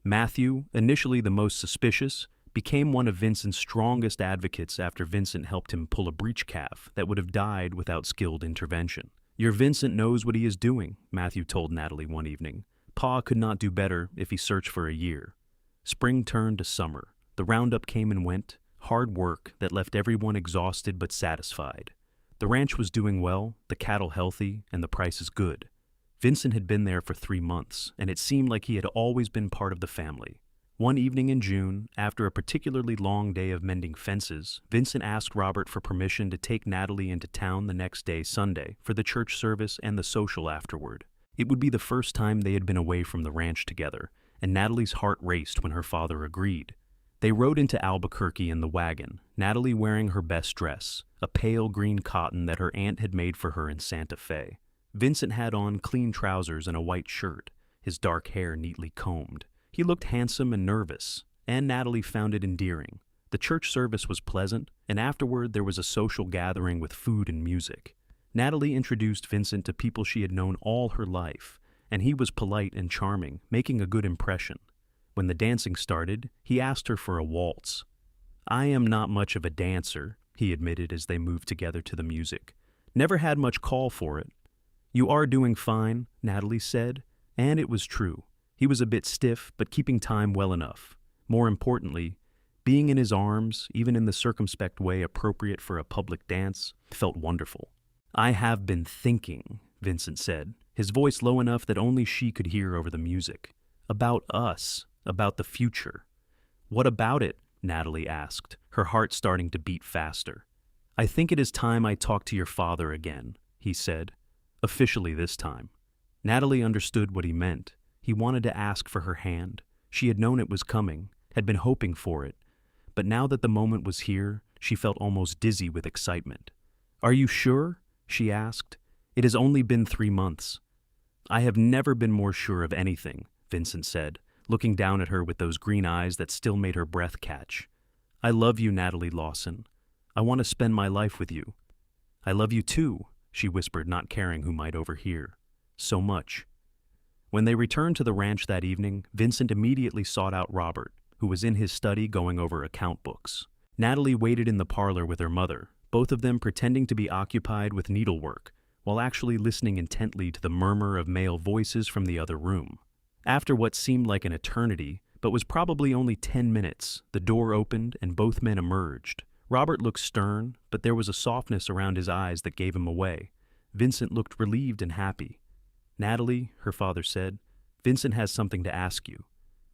Matthew, initially the most suspicious, became one of Vincent's strongest advocates after Vincent helped him pull a breech calf that would have died without skilled intervention. "Your Vincent knows what he is doing," Matthew told Natalie one evening. "Pa could not do better if he searched for a year." Spring turned to summer. The roundup came and went, hard work that left everyone exhausted but satisfied. The ranch was doing well, the cattle healthy, and the prices good. Vincent had been there for 3 months, and it seemed like he had always been part of the family. One evening in June, after a particularly long day of mending fences, Vincent asked Robert for permission to take Natalie into town the next day, Sunday, for the church service and the social afterward. It would be the first time they had been away from the ranch together, and Natalie's heart raced when her father agreed. They rode into Albuquerque in the wagon, Natalie wearing her best dress, a pale green cotton that her aunt had made for her in Santa Fe. Vincent had on clean trousers and a white shirt, his dark hair neatly combed. He looked handsome and nervous, and Natalie found it endearing. The church service was pleasant, and afterward there was a social gathering with food and music. Natalie introduced Vincent to people she had known all her life, and he was polite and charming, making a good impression. When the dancing started, he asked her for a waltz. "I am not much of a dancer," he admitted as they moved together to the music. "Never had much call for it." "You are doing fine," Natalie said, and it was true. He was a bit stiff, but keeping time well enough. More importantly, being in his arms, even in the circumspect way appropriate for a public dance, felt wonderful. "I have been thinking," Vincent said, his voice low enough that only she could hear over the music. "About us, about the future." "What about it?" Natalie asked, her heart starting to beat faster. "I think it is time I talk to your father again," he said, officially this time. Natalie understood what he meant. He wanted to ask for her hand. She had known it was coming, had been hoping for it. But now that the moment was here, she felt almost dizzy with excitement. "Are you sure?" she asked. It has only been 3 months. I have never been more sure of anything, Vincent said, looking down at her with those green eyes that still made her breath catch. I love you, Natalie Lawson. I want to spend my life with you. I love you too, she whispered, not caring who might overhear. So much. When they returned to the ranch that evening, Vincent immediately sought out Robert, who was in his study going over account books. Natalie waited in the parlor with her mother, both of them pretending to be occupied with needlework, while actually listening intently to the murmur of male voices from the other room. After what seemed like an eternity, but was probably only 10 minutes, the door opened and both men emerged. Robert looked stern, but there was a softness around his eyes that gave him away. Vincent looked relieved and happy. Natalie, her father said, Vincent has something to ask you.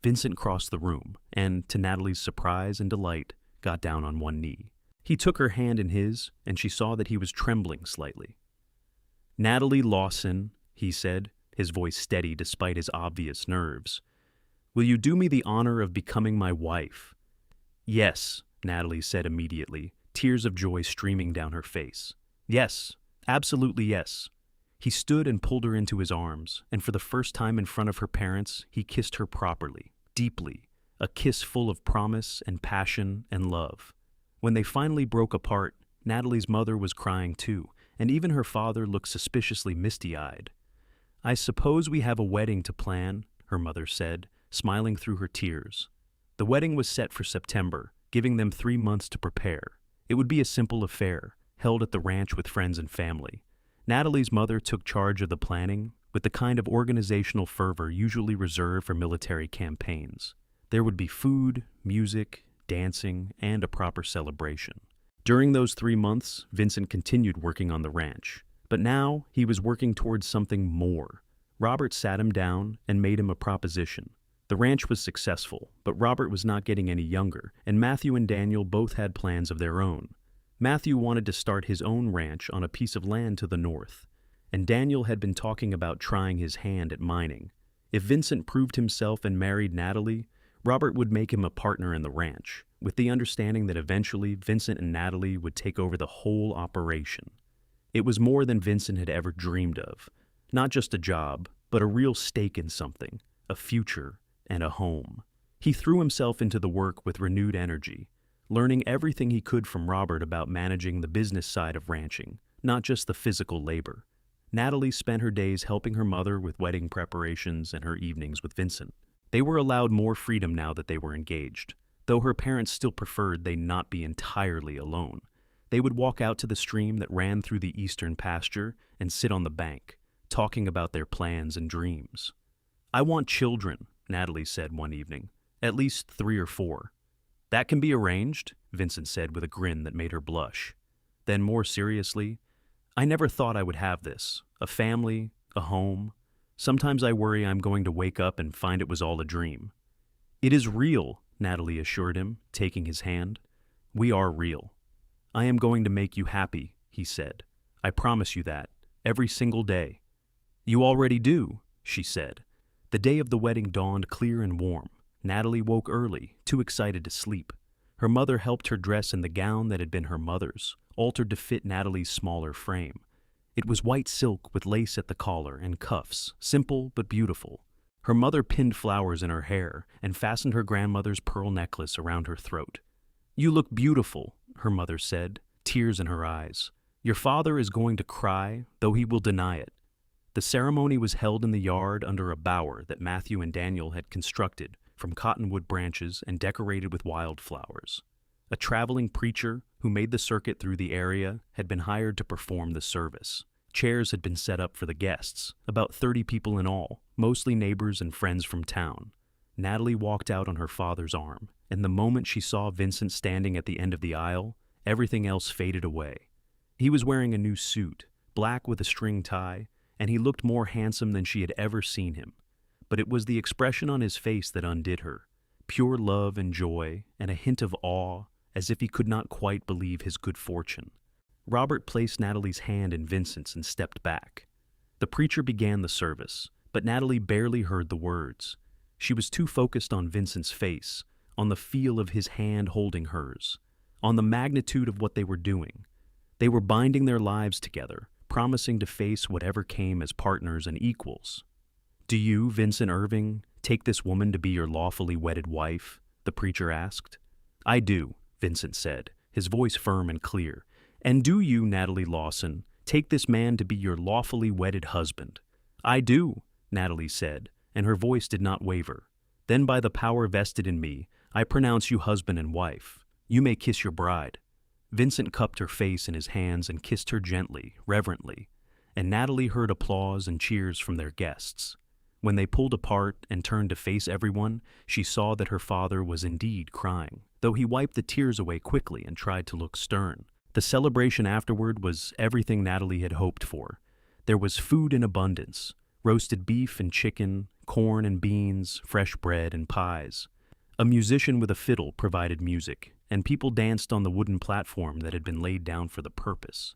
Vincent crossed the room, and, to Natalie's surprise and delight, got down on one knee. He took her hand in his, and she saw that he was trembling slightly. Natalie Lawson, he said, his voice steady despite his obvious nerves. Will you do me the honor of becoming my wife? Yes, Natalie said immediately, tears of joy streaming down her face. Yes, absolutely yes. He stood and pulled her into his arms, and for the first time in front of her parents, he kissed her properly, deeply, a kiss full of promise and passion and love. When they finally broke apart, Natalie's mother was crying too, and even her father looked suspiciously misty-eyed. I suppose we have a wedding to plan, her mother said, smiling through her tears. The wedding was set for September, giving them 3 months to prepare. It would be a simple affair, held at the ranch with friends and family. Natalie's mother took charge of the planning, with the kind of organizational fervor usually reserved for military campaigns. There would be food, music, dancing, and a proper celebration. During those 3 months, Vincent continued working on the ranch. But now he was working towards something more. Robert sat him down and made him a proposition. The ranch was successful, but Robert was not getting any younger, and Matthew and Daniel both had plans of their own. Matthew wanted to start his own ranch on a piece of land to the north, and Daniel had been talking about trying his hand at mining. If Vincent proved himself and married Natalie, Robert would make him a partner in the ranch, with the understanding that eventually Vincent and Natalie would take over the whole operation. It was more than Vincent had ever dreamed of. Not just a job, but a real stake in something, a future, and a home. He threw himself into the work with renewed energy, learning everything he could from Robert about managing the business side of ranching, not just the physical labor. Natalie spent her days helping her mother with wedding preparations and her evenings with Vincent. They were allowed more freedom now that they were engaged, though her parents still preferred they not be entirely alone. They would walk out to the stream that ran through the eastern pasture and sit on the bank, talking about their plans and dreams. I want children, Natalie said one evening, at least 3 or 4. That can be arranged, Vincent said with a grin that made her blush. Then more seriously, I never thought I would have this, a family, a home. Sometimes I worry I'm going to wake up and find it was all a dream. It is real, Natalie assured him, taking his hand. We are real. I am going to make you happy, he said. I promise you that, every single day. You already do, she said. The day of the wedding dawned clear and warm. Natalie woke early, too excited to sleep. Her mother helped her dress in the gown that had been her mother's, altered to fit Natalie's smaller frame. It was white silk with lace at the collar and cuffs, simple but beautiful. Her mother pinned flowers in her hair and fastened her grandmother's pearl necklace around her throat. You look beautiful, her mother said, tears in her eyes. Your father is going to cry, though he will deny it. The ceremony was held in the yard under a bower that Matthew and Daniel had constructed from cottonwood branches and decorated with wildflowers. A traveling preacher who made the circuit through the area had been hired to perform the service. Chairs had been set up for the guests, about 30 people in all, mostly neighbors and friends from town. Natalie walked out on her father's arm, and the moment she saw Vincent standing at the end of the aisle, everything else faded away. He was wearing a new suit, black with a string tie, and he looked more handsome than she had ever seen him. But it was the expression on his face that undid her, pure love and joy, and a hint of awe, as if he could not quite believe his good fortune. Robert placed Natalie's hand in Vincent's and stepped back. The preacher began the service, but Natalie barely heard the words. She was too focused on Vincent's face, on the feel of his hand holding hers, on the magnitude of what they were doing. They were binding their lives together, promising to face whatever came as partners and equals. "Do you, Vincent Irving, take this woman to be your lawfully wedded wife?" the preacher asked. "I do," Vincent said, his voice firm and clear. "And do you, Natalie Lawson, take this man to be your lawfully wedded husband?" "I do," Natalie said, and her voice did not waver. "Then by the power vested in me, I pronounce you husband and wife. You may kiss your bride." Vincent cupped her face in his hands and kissed her gently, reverently, and Natalie heard applause and cheers from their guests. When they pulled apart and turned to face everyone, she saw that her father was indeed crying, though he wiped the tears away quickly and tried to look stern. The celebration afterward was everything Natalie had hoped for. There was food in abundance: roasted beef and chicken, corn and beans, fresh bread and pies. A musician with a fiddle provided music, and people danced on the wooden platform that had been laid down for the purpose.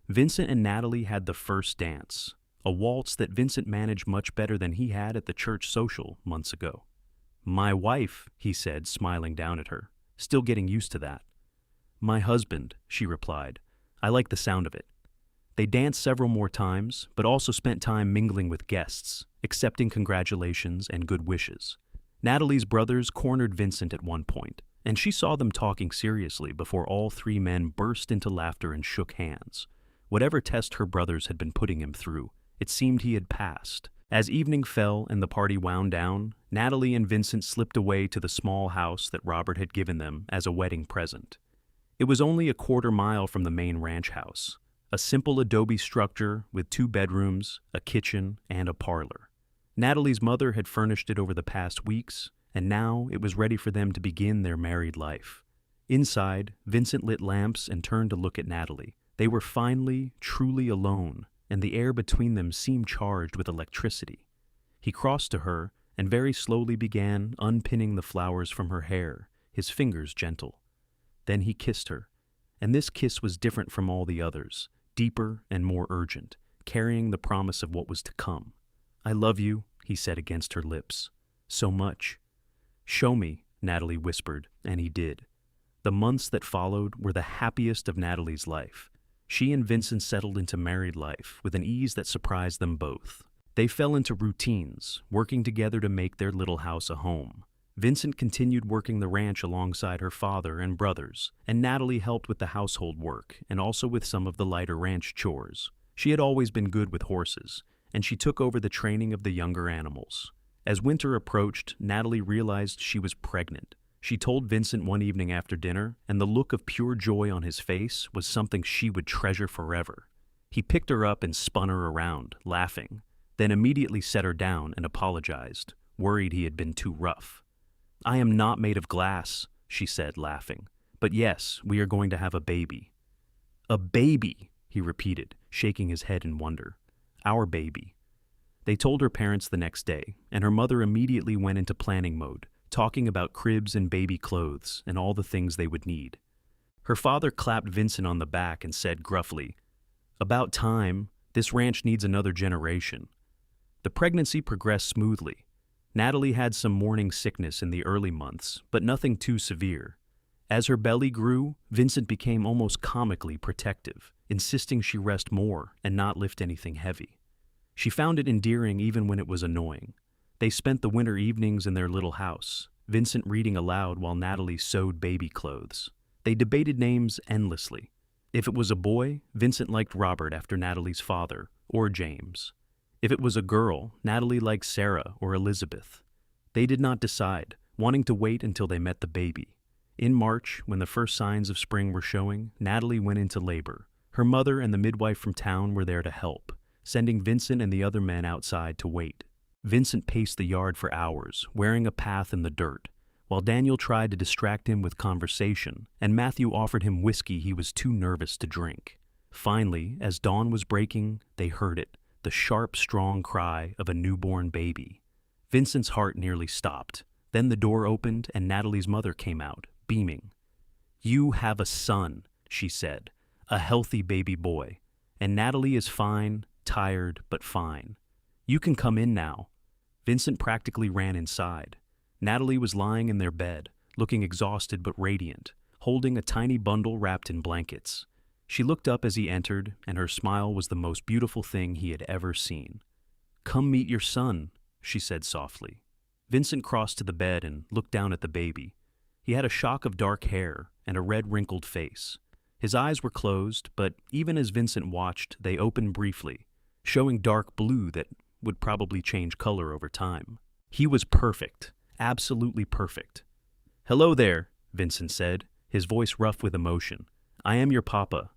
Vincent and Natalie had the first dance, a waltz that Vincent managed much better than he had at the church social months ago. "My wife," he said, smiling down at her, still getting used to that. "My husband," she replied. "I like the sound of it." They danced several more times, but also spent time mingling with guests, accepting congratulations and good wishes. Natalie's brothers cornered Vincent at one point, and she saw them talking seriously before all three men burst into laughter and shook hands. Whatever test her brothers had been putting him through, it seemed he had passed. As evening fell and the party wound down, Natalie and Vincent slipped away to the small house that Robert had given them as a wedding present. It was only a quarter-mile from the main ranch house, a simple adobe structure with 2 bedrooms, a kitchen, and a parlor. Natalie's mother had furnished it over the past weeks, and now it was ready for them to begin their married life. Inside, Vincent lit lamps and turned to look at Natalie. They were finally, truly alone, and the air between them seemed charged with electricity. He crossed to her and very slowly began unpinning the flowers from her hair, his fingers gentle. Then he kissed her, and this kiss was different from all the others, deeper and more urgent, carrying the promise of what was to come. "I love you," he said against her lips. "So much." "Show me," Natalie whispered, and he did. The months that followed were the happiest of Natalie's life. She and Vincent settled into married life with an ease that surprised them both. They fell into routines, working together to make their little house a home. Vincent continued working the ranch alongside her father and brothers, and Natalie helped with the household work and also with some of the lighter ranch chores. She had always been good with horses, and she took over the training of the younger animals. As winter approached, Natalie realized she was pregnant. She told Vincent one evening after dinner, and the look of pure joy on his face was something she would treasure forever. He picked her up and spun her around, laughing, then immediately set her down and apologized, worried he had been too rough. "I am not made of glass," she said, laughing. "But yes, we are going to have a baby." "A baby," he repeated, shaking his head in wonder. "Our baby." They told her parents the next day, and her mother immediately went into planning mode, talking about cribs and baby clothes and all the things they would need. Her father clapped Vincent on the back and said gruffly, "About time. This ranch needs another generation." The pregnancy progressed smoothly. Natalie had some morning sickness in the early months, but nothing too severe. As her belly grew, Vincent became almost comically protective, insisting she rest more and not lift anything heavy. She found it endearing even when it was annoying. They spent the winter evenings in their little house, Vincent reading aloud while Natalie sewed baby clothes. They debated names endlessly. If it was a boy, Vincent liked Robert after Natalie's father, or James. If it was a girl, Natalie liked Sarah or Elizabeth. They did not decide, wanting to wait until they met the baby. In March, when the first signs of spring were showing, Natalie went into labor. Her mother and the midwife from town were there to help, sending Vincent and the other men outside to wait. Vincent paced the yard for hours, wearing a path in the dirt, while Daniel tried to distract him with conversation, and Matthew offered him whiskey he was too nervous to drink. Finally, as dawn was breaking, they heard it, the sharp, strong cry of a newborn baby. Vincent's heart nearly stopped. Then the door opened and Natalie's mother came out, beaming. "You have a son," she said, "a healthy baby boy. And Natalie is fine, tired, but fine. You can come in now." Vincent practically ran inside. Natalie was lying in their bed, looking exhausted but radiant, holding a tiny bundle wrapped in blankets. She looked up as he entered, and her smile was the most beautiful thing he had ever seen. "Come meet your son," she said softly. Vincent crossed to the bed and looked down at the baby. He had a shock of dark hair and a red wrinkled face. His eyes were closed, but even as Vincent watched, they opened briefly, showing dark blue that would probably change color over time. He was perfect, absolutely perfect. "Hello there," Vincent said, his voice rough with emotion. "I am your papa."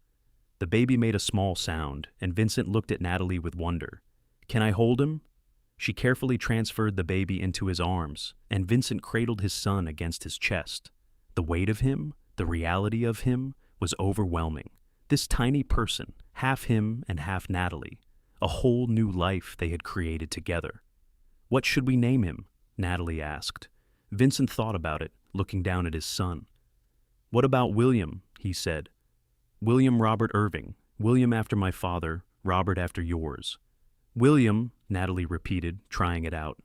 The baby made a small sound, and Vincent looked at Natalie with wonder. "Can I hold him?" She carefully transferred the baby into his arms, and Vincent cradled his son against his chest. The weight of him, the reality of him, was overwhelming. This tiny person, half him and half Natalie, a whole new life they had created together. "What should we name him?" Natalie asked. Vincent thought about it, looking down at his son. "What about William?" he said. "William Robert Irving. William after my father, Robert after yours." "William," Natalie repeated, trying it out.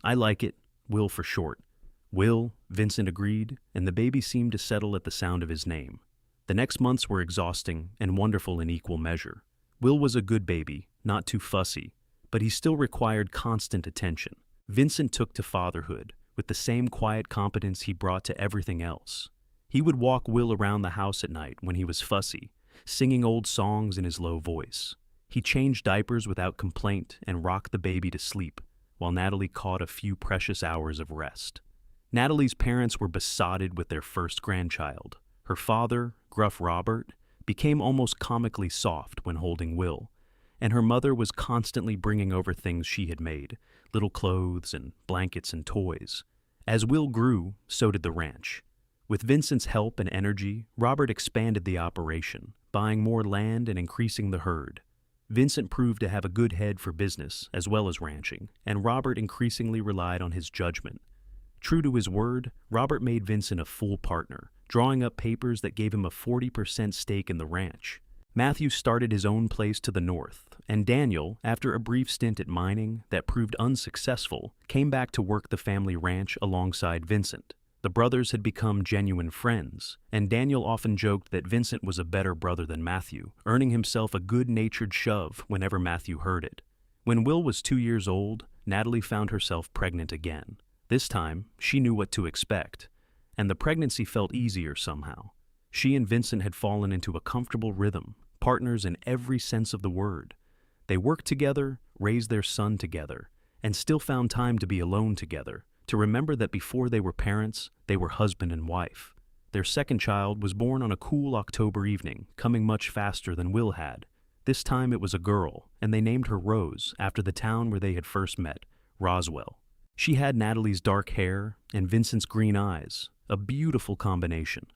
"I like it. Will for short." "Will," Vincent agreed, and the baby seemed to settle at the sound of his name. The next months were exhausting and wonderful in equal measure. Will was a good baby, not too fussy, but he still required constant attention. Vincent took to fatherhood with the same quiet competence he brought to everything else. He would walk Will around the house at night when he was fussy, singing old songs in his low voice. He changed diapers without complaint and rocked the baby to sleep, while Natalie caught a few precious hours of rest. Natalie's parents were besotted with their first grandchild. Her father, gruff Robert, became almost comically soft when holding Will, and her mother was constantly bringing over things she had made, little clothes and blankets and toys. As Will grew, so did the ranch. With Vincent's help and energy, Robert expanded the operation, buying more land and increasing the herd. Vincent proved to have a good head for business as well as ranching, and Robert increasingly relied on his judgment. True to his word, Robert made Vincent a full partner, drawing up papers that gave him a 40% stake in the ranch. Matthew started his own place to the north, and Daniel, after a brief stint at mining that proved unsuccessful, came back to work the family ranch alongside Vincent. The brothers had become genuine friends, and Daniel often joked that Vincent was a better brother than Matthew, earning himself a good-natured shove whenever Matthew heard it. When Will was 2 years old, Natalie found herself pregnant again. This time, she knew what to expect, and the pregnancy felt easier somehow. She and Vincent had fallen into a comfortable rhythm, partners in every sense of the word. They worked together, raised their son together, and still found time to be alone together, to remember that before they were parents, they were husband and wife. Their second child was born on a cool October evening, coming much faster than Will had. This time it was a girl, and they named her Rose after the town where they had first met, Roswell. She had Natalie's dark hair and Vincent's green eyes, a beautiful combination.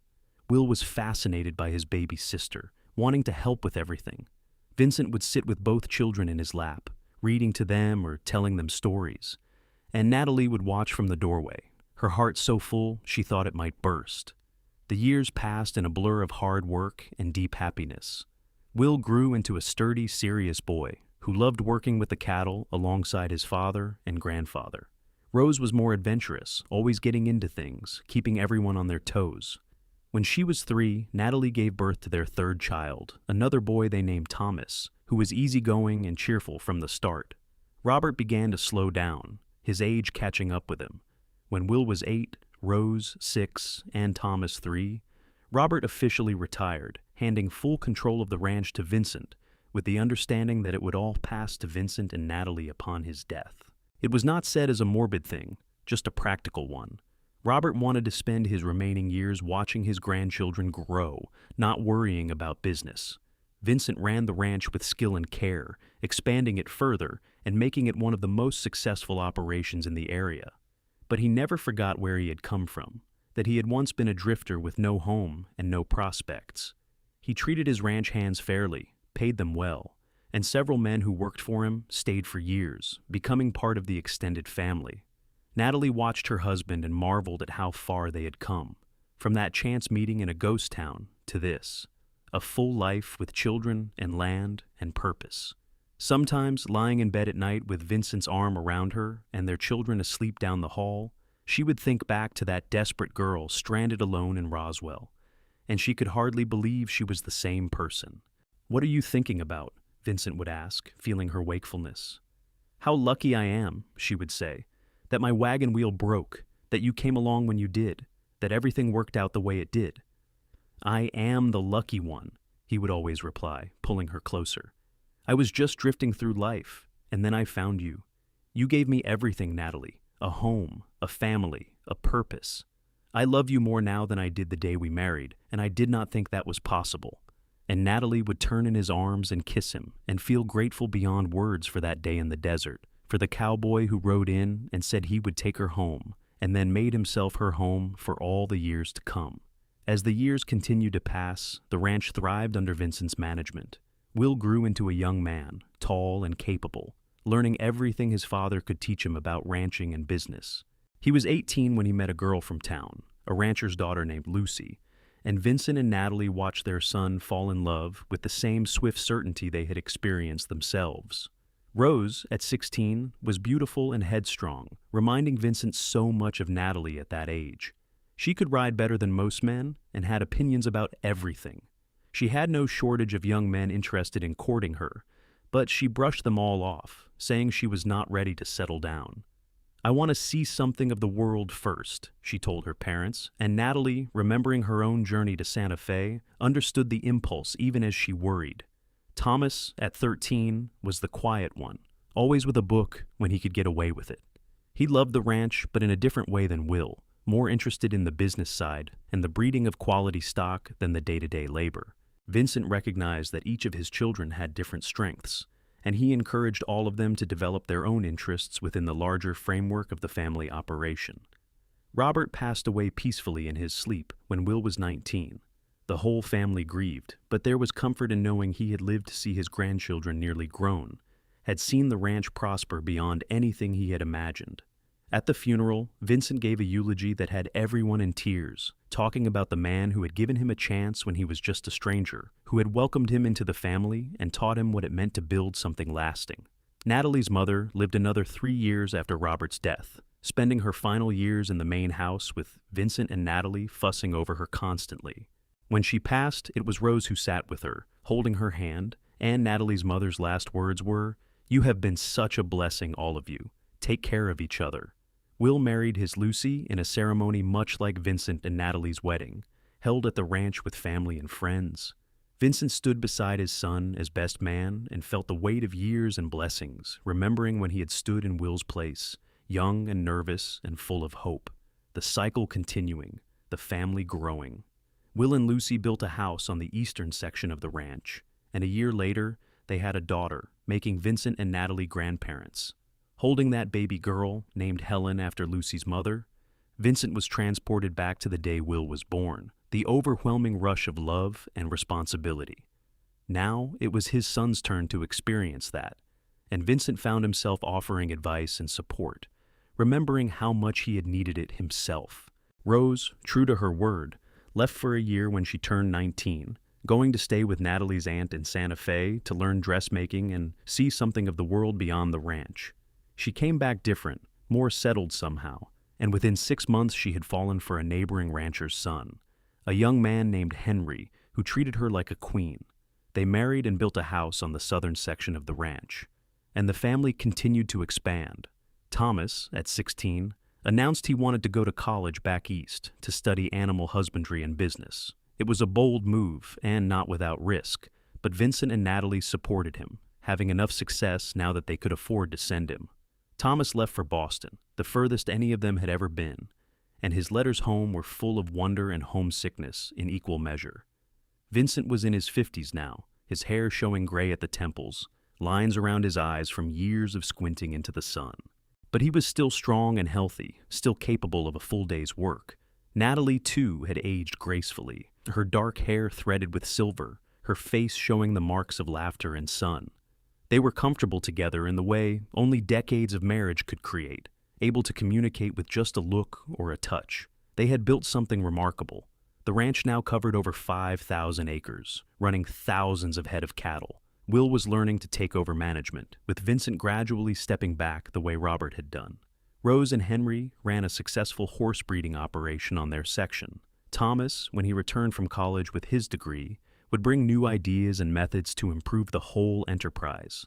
Will was fascinated by his baby sister, wanting to help with everything. Vincent would sit with both children in his lap, reading to them or telling them stories. And Natalie would watch from the doorway, her heart so full she thought it might burst. The years passed in a blur of hard work and deep happiness. Will grew into a sturdy, serious boy who loved working with the cattle alongside his father and grandfather. Rose was more adventurous, always getting into things, keeping everyone on their toes. When she was 3, Natalie gave birth to their third child, another boy they named Thomas, who was easygoing and cheerful from the start. Robert began to slow down, his age catching up with him. When Will was 8, Rose 6, and Thomas 3, Robert officially retired, handing full control of the ranch to Vincent, with the understanding that it would all pass to Vincent and Natalie upon his death. It was not said as a morbid thing, just a practical one. Robert wanted to spend his remaining years watching his grandchildren grow, not worrying about business. Vincent ran the ranch with skill and care, expanding it further and making it one of the most successful operations in the area. But he never forgot where he had come from, that he had once been a drifter with no home and no prospects. He treated his ranch hands fairly, paid them well, and several men who worked for him stayed for years, becoming part of the extended family. Natalie watched her husband and marveled at how far they had come, from that chance meeting in a ghost town to this, a full life with children and land and purpose. Sometimes, lying in bed at night with Vincent's arm around her and their children asleep down the hall, she would think back to that desperate girl stranded alone in Roswell, and she could hardly believe she was the same person. "What are you thinking about?" Vincent would ask, feeling her wakefulness. "How lucky I am," she would say, "that my wagon wheel broke, that you came along when you did, that everything worked out the way it did." "I am the lucky one," he would always reply, pulling her closer. "I was just drifting through life, and then I found you. You gave me everything, Natalie, a home, a family, a purpose. I love you more now than I did the day we married, and I did not think that was possible." And Natalie would turn in his arms and kiss him and feel grateful beyond words for that day in the desert, for the cowboy who rode in and said he would take her home, and then made himself her home for all the years to come. As the years continued to pass, the ranch thrived under Vincent's management. Will grew into a young man, tall and capable, learning everything his father could teach him about ranching and business. He was 18 when he met a girl from town, a rancher's daughter named Lucy, and Vincent and Natalie watched their son fall in love with the same swift certainty they had experienced themselves. Rose, at 16, was beautiful and headstrong, reminding Vincent so much of Natalie at that age. She could ride better than most men and had opinions about everything. She had no shortage of young men interested in courting her, but she brushed them all off, saying she was not ready to settle down. "I want to see something of the world first," she told her parents, and Natalie, remembering her own journey to Santa Fe, understood the impulse even as she worried. Thomas, at 13, was the quiet one, always with a book when he could get away with it. He loved the ranch, but in a different way than Will, more interested in the business side and the breeding of quality stock than the day-to-day labor. Vincent recognized that each of his children had different strengths, and he encouraged all of them to develop their own interests within the larger framework of the family operation. Robert passed away peacefully in his sleep when Will was 19. The whole family grieved, but there was comfort in knowing he had lived to see his grandchildren nearly grown, had seen the ranch prosper beyond anything he had imagined. At the funeral, Vincent gave a eulogy that had everyone in tears, talking about the man who had given him a chance when he was just a stranger, who had welcomed him into the family and taught him what it meant to build something lasting. Natalie's mother lived another 3 years after Robert's death, spending her final years in the main house with Vincent and Natalie fussing over her constantly. When she passed, it was Rose who sat with her, holding her hand, and Natalie's mother's last words were, "You have been such a blessing, all of you. Take care of each other." Will married his Lucy in a ceremony much like Vincent and Natalie's wedding, held at the ranch with family and friends. Vincent stood beside his son as best man and felt the weight of years and blessings, remembering when he had stood in Will's place, young and nervous and full of hope. The cycle continuing, the family growing. Will and Lucy built a house on the eastern section of the ranch, and a year later, they had a daughter, making Vincent and Natalie grandparents. Holding that baby girl, named Helen after Lucy's mother, Vincent was transported back to the day Will was born, the overwhelming rush of love and responsibility. Now it was his son's turn to experience that, and Vincent found himself offering advice and support, remembering how much he had needed it himself. Rose, true to her word, left for a year when she turned 19, going to stay with Natalie's aunt in Santa Fe to learn dressmaking and see something of the world beyond the ranch. She came back different, more settled somehow, and within 6 months she had fallen for a neighboring rancher's son, a young man named Henry who treated her like a queen. They married and built a house on the southern section of the ranch, and the family continued to expand. Thomas, at 16, announced he wanted to go to college back east to study animal husbandry and business. It was a bold move and not without risk, but Vincent and Natalie supported him, having enough success now that they could afford to send him. Thomas left for Boston, the furthest any of them had ever been, and his letters home were full of wonder and homesickness in equal measure. Vincent was in his 50s now, his hair showing gray at the temples, lines around his eyes from years of squinting into the sun. But he was still strong and healthy, still capable of a full day's work. Natalie, too, had aged gracefully, her dark hair threaded with silver, her face showing the marks of laughter and sun. They were comfortable together in the way only decades of marriage could create, able to communicate with just a look or a touch. They had built something remarkable. The ranch now covered over 5,000 acres, running thousands of head of cattle. Will was learning to take over management, with Vincent gradually stepping back the way Robert had done. Rose and Henry ran a successful horse breeding operation on their section. Thomas, when he returned from college with his degree, would bring new ideas and methods to improve the whole enterprise.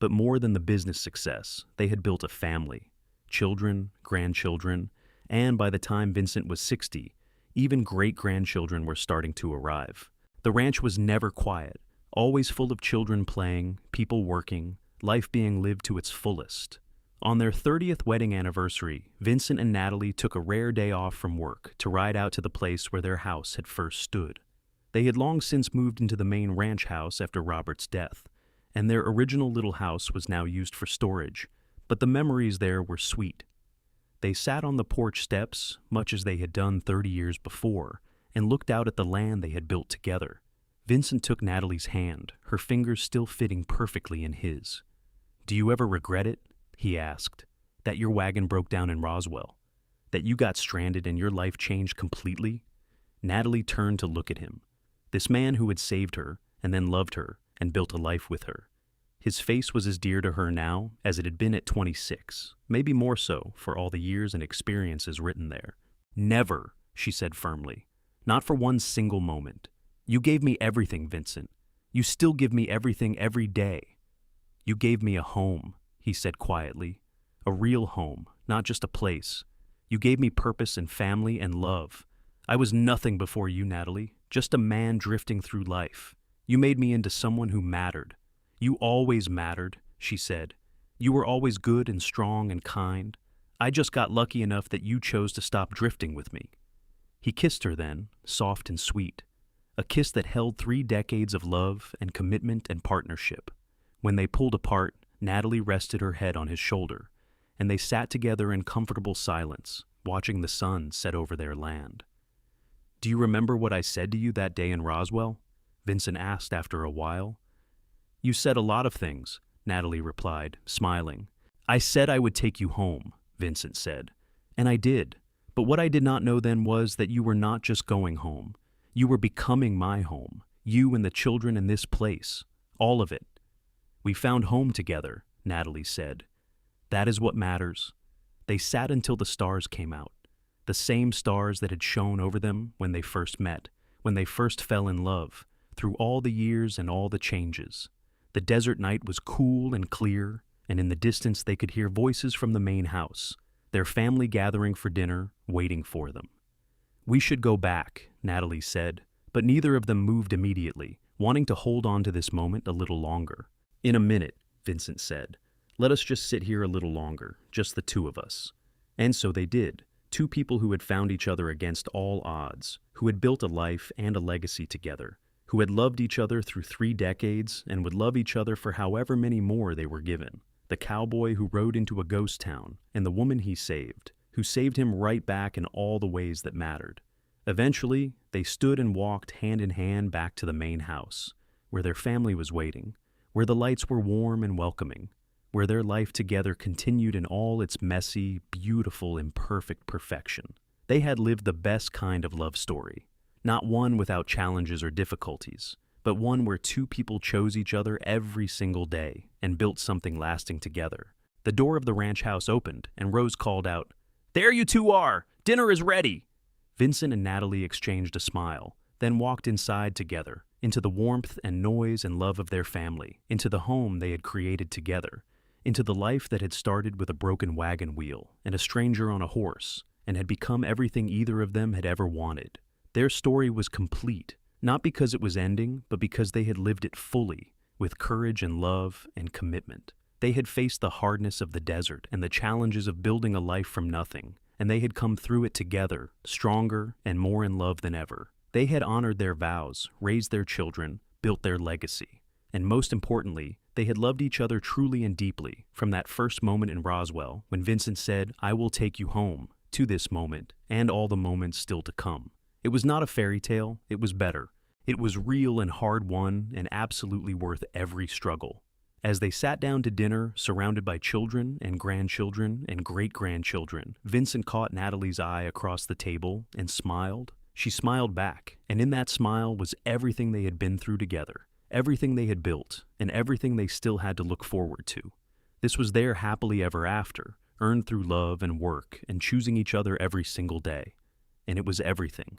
But more than the business success, they had built a family, children, grandchildren, and by the time Vincent was 60, even great-grandchildren were starting to arrive. The ranch was never quiet, always full of children playing, people working, life being lived to its fullest. On their 30th wedding anniversary, Vincent and Natalie took a rare day off from work to ride out to the place where their house had first stood. They had long since moved into the main ranch house after Robert's death, and their original little house was now used for storage, but the memories there were sweet. They sat on the porch steps, much as they had done 30 years before, and looked out at the land they had built together. Vincent took Natalie's hand, her fingers still fitting perfectly in his. "Do you ever regret it?" he asked. "That your wagon broke down in Roswell? That you got stranded and your life changed completely?" Natalie turned to look at him. This man who had saved her, and then loved her, and built a life with her. His face was as dear to her now as it had been at 26, maybe more so for all the years and experiences written there. "Never," she said firmly. "Not for one single moment. You gave me everything, Vincent. You still give me everything every day. You gave me a home," he said quietly. "A real home, not just a place. You gave me purpose and family and love. I was nothing before you, Natalie, just a man drifting through life. You made me into someone who mattered. You always mattered," she said. "You were always good and strong and kind. I just got lucky enough that you chose to stop drifting with me." He kissed her then, soft and sweet. A kiss that held 3 decades of love and commitment and partnership. When they pulled apart, Natalie rested her head on his shoulder, and they sat together in comfortable silence, watching the sun set over their land. "Do you remember what I said to you that day in Roswell?" Vincent asked after a while. "You said a lot of things," Natalie replied, smiling. "I said I would take you home," Vincent said. "And I did. But what I did not know then was that you were not just going home. You were becoming my home, you and the children in this place, all of it. We found home together," Natalie said. "That is what matters." They sat until the stars came out, the same stars that had shone over them when they first met, when they first fell in love, through all the years and all the changes. The desert night was cool and clear, and in the distance they could hear voices from the main house, their family gathering for dinner, waiting for them. "We should go back," Natalie said, but neither of them moved immediately, wanting to hold on to this moment a little longer. "In a minute," Vincent said. "Let us just sit here a little longer, just the two of us." And so they did, 2 people who had found each other against all odds, who had built a life and a legacy together, who had loved each other through 3 decades and would love each other for however many more they were given. The cowboy who rode into a ghost town, and the woman he saved, who saved him right back in all the ways that mattered. Eventually, they stood and walked hand in hand back to the main house, where their family was waiting, where the lights were warm and welcoming, where their life together continued in all its messy, beautiful, imperfect perfection. They had lived the best kind of love story, not one without challenges or difficulties, but one where 2 people chose each other every single day and built something lasting together. The door of the ranch house opened, and Rose called out, "There you 2 are! Dinner is ready!" Vincent and Natalie exchanged a smile, then walked inside together, into the warmth and noise and love of their family, into the home they had created together, into the life that had started with a broken wagon wheel and a stranger on a horse, and had become everything either of them had ever wanted. Their story was complete, not because it was ending, but because they had lived it fully, with courage and love and commitment. They had faced the hardness of the desert and the challenges of building a life from nothing, and they had come through it together, stronger and more in love than ever. They had honored their vows, raised their children, built their legacy, and most importantly, they had loved each other truly and deeply, from that first moment in Roswell when Vincent said, "I will take you home," to this moment, and all the moments still to come. It was not a fairy tale, it was better. It was real and hard-won and absolutely worth every struggle. As they sat down to dinner, surrounded by children and grandchildren and great-grandchildren, Vincent caught Natalie's eye across the table and smiled. She smiled back, and in that smile was everything they had been through together, everything they had built, and everything they still had to look forward to. This was their happily ever after, earned through love and work and choosing each other every single day. And it was everything.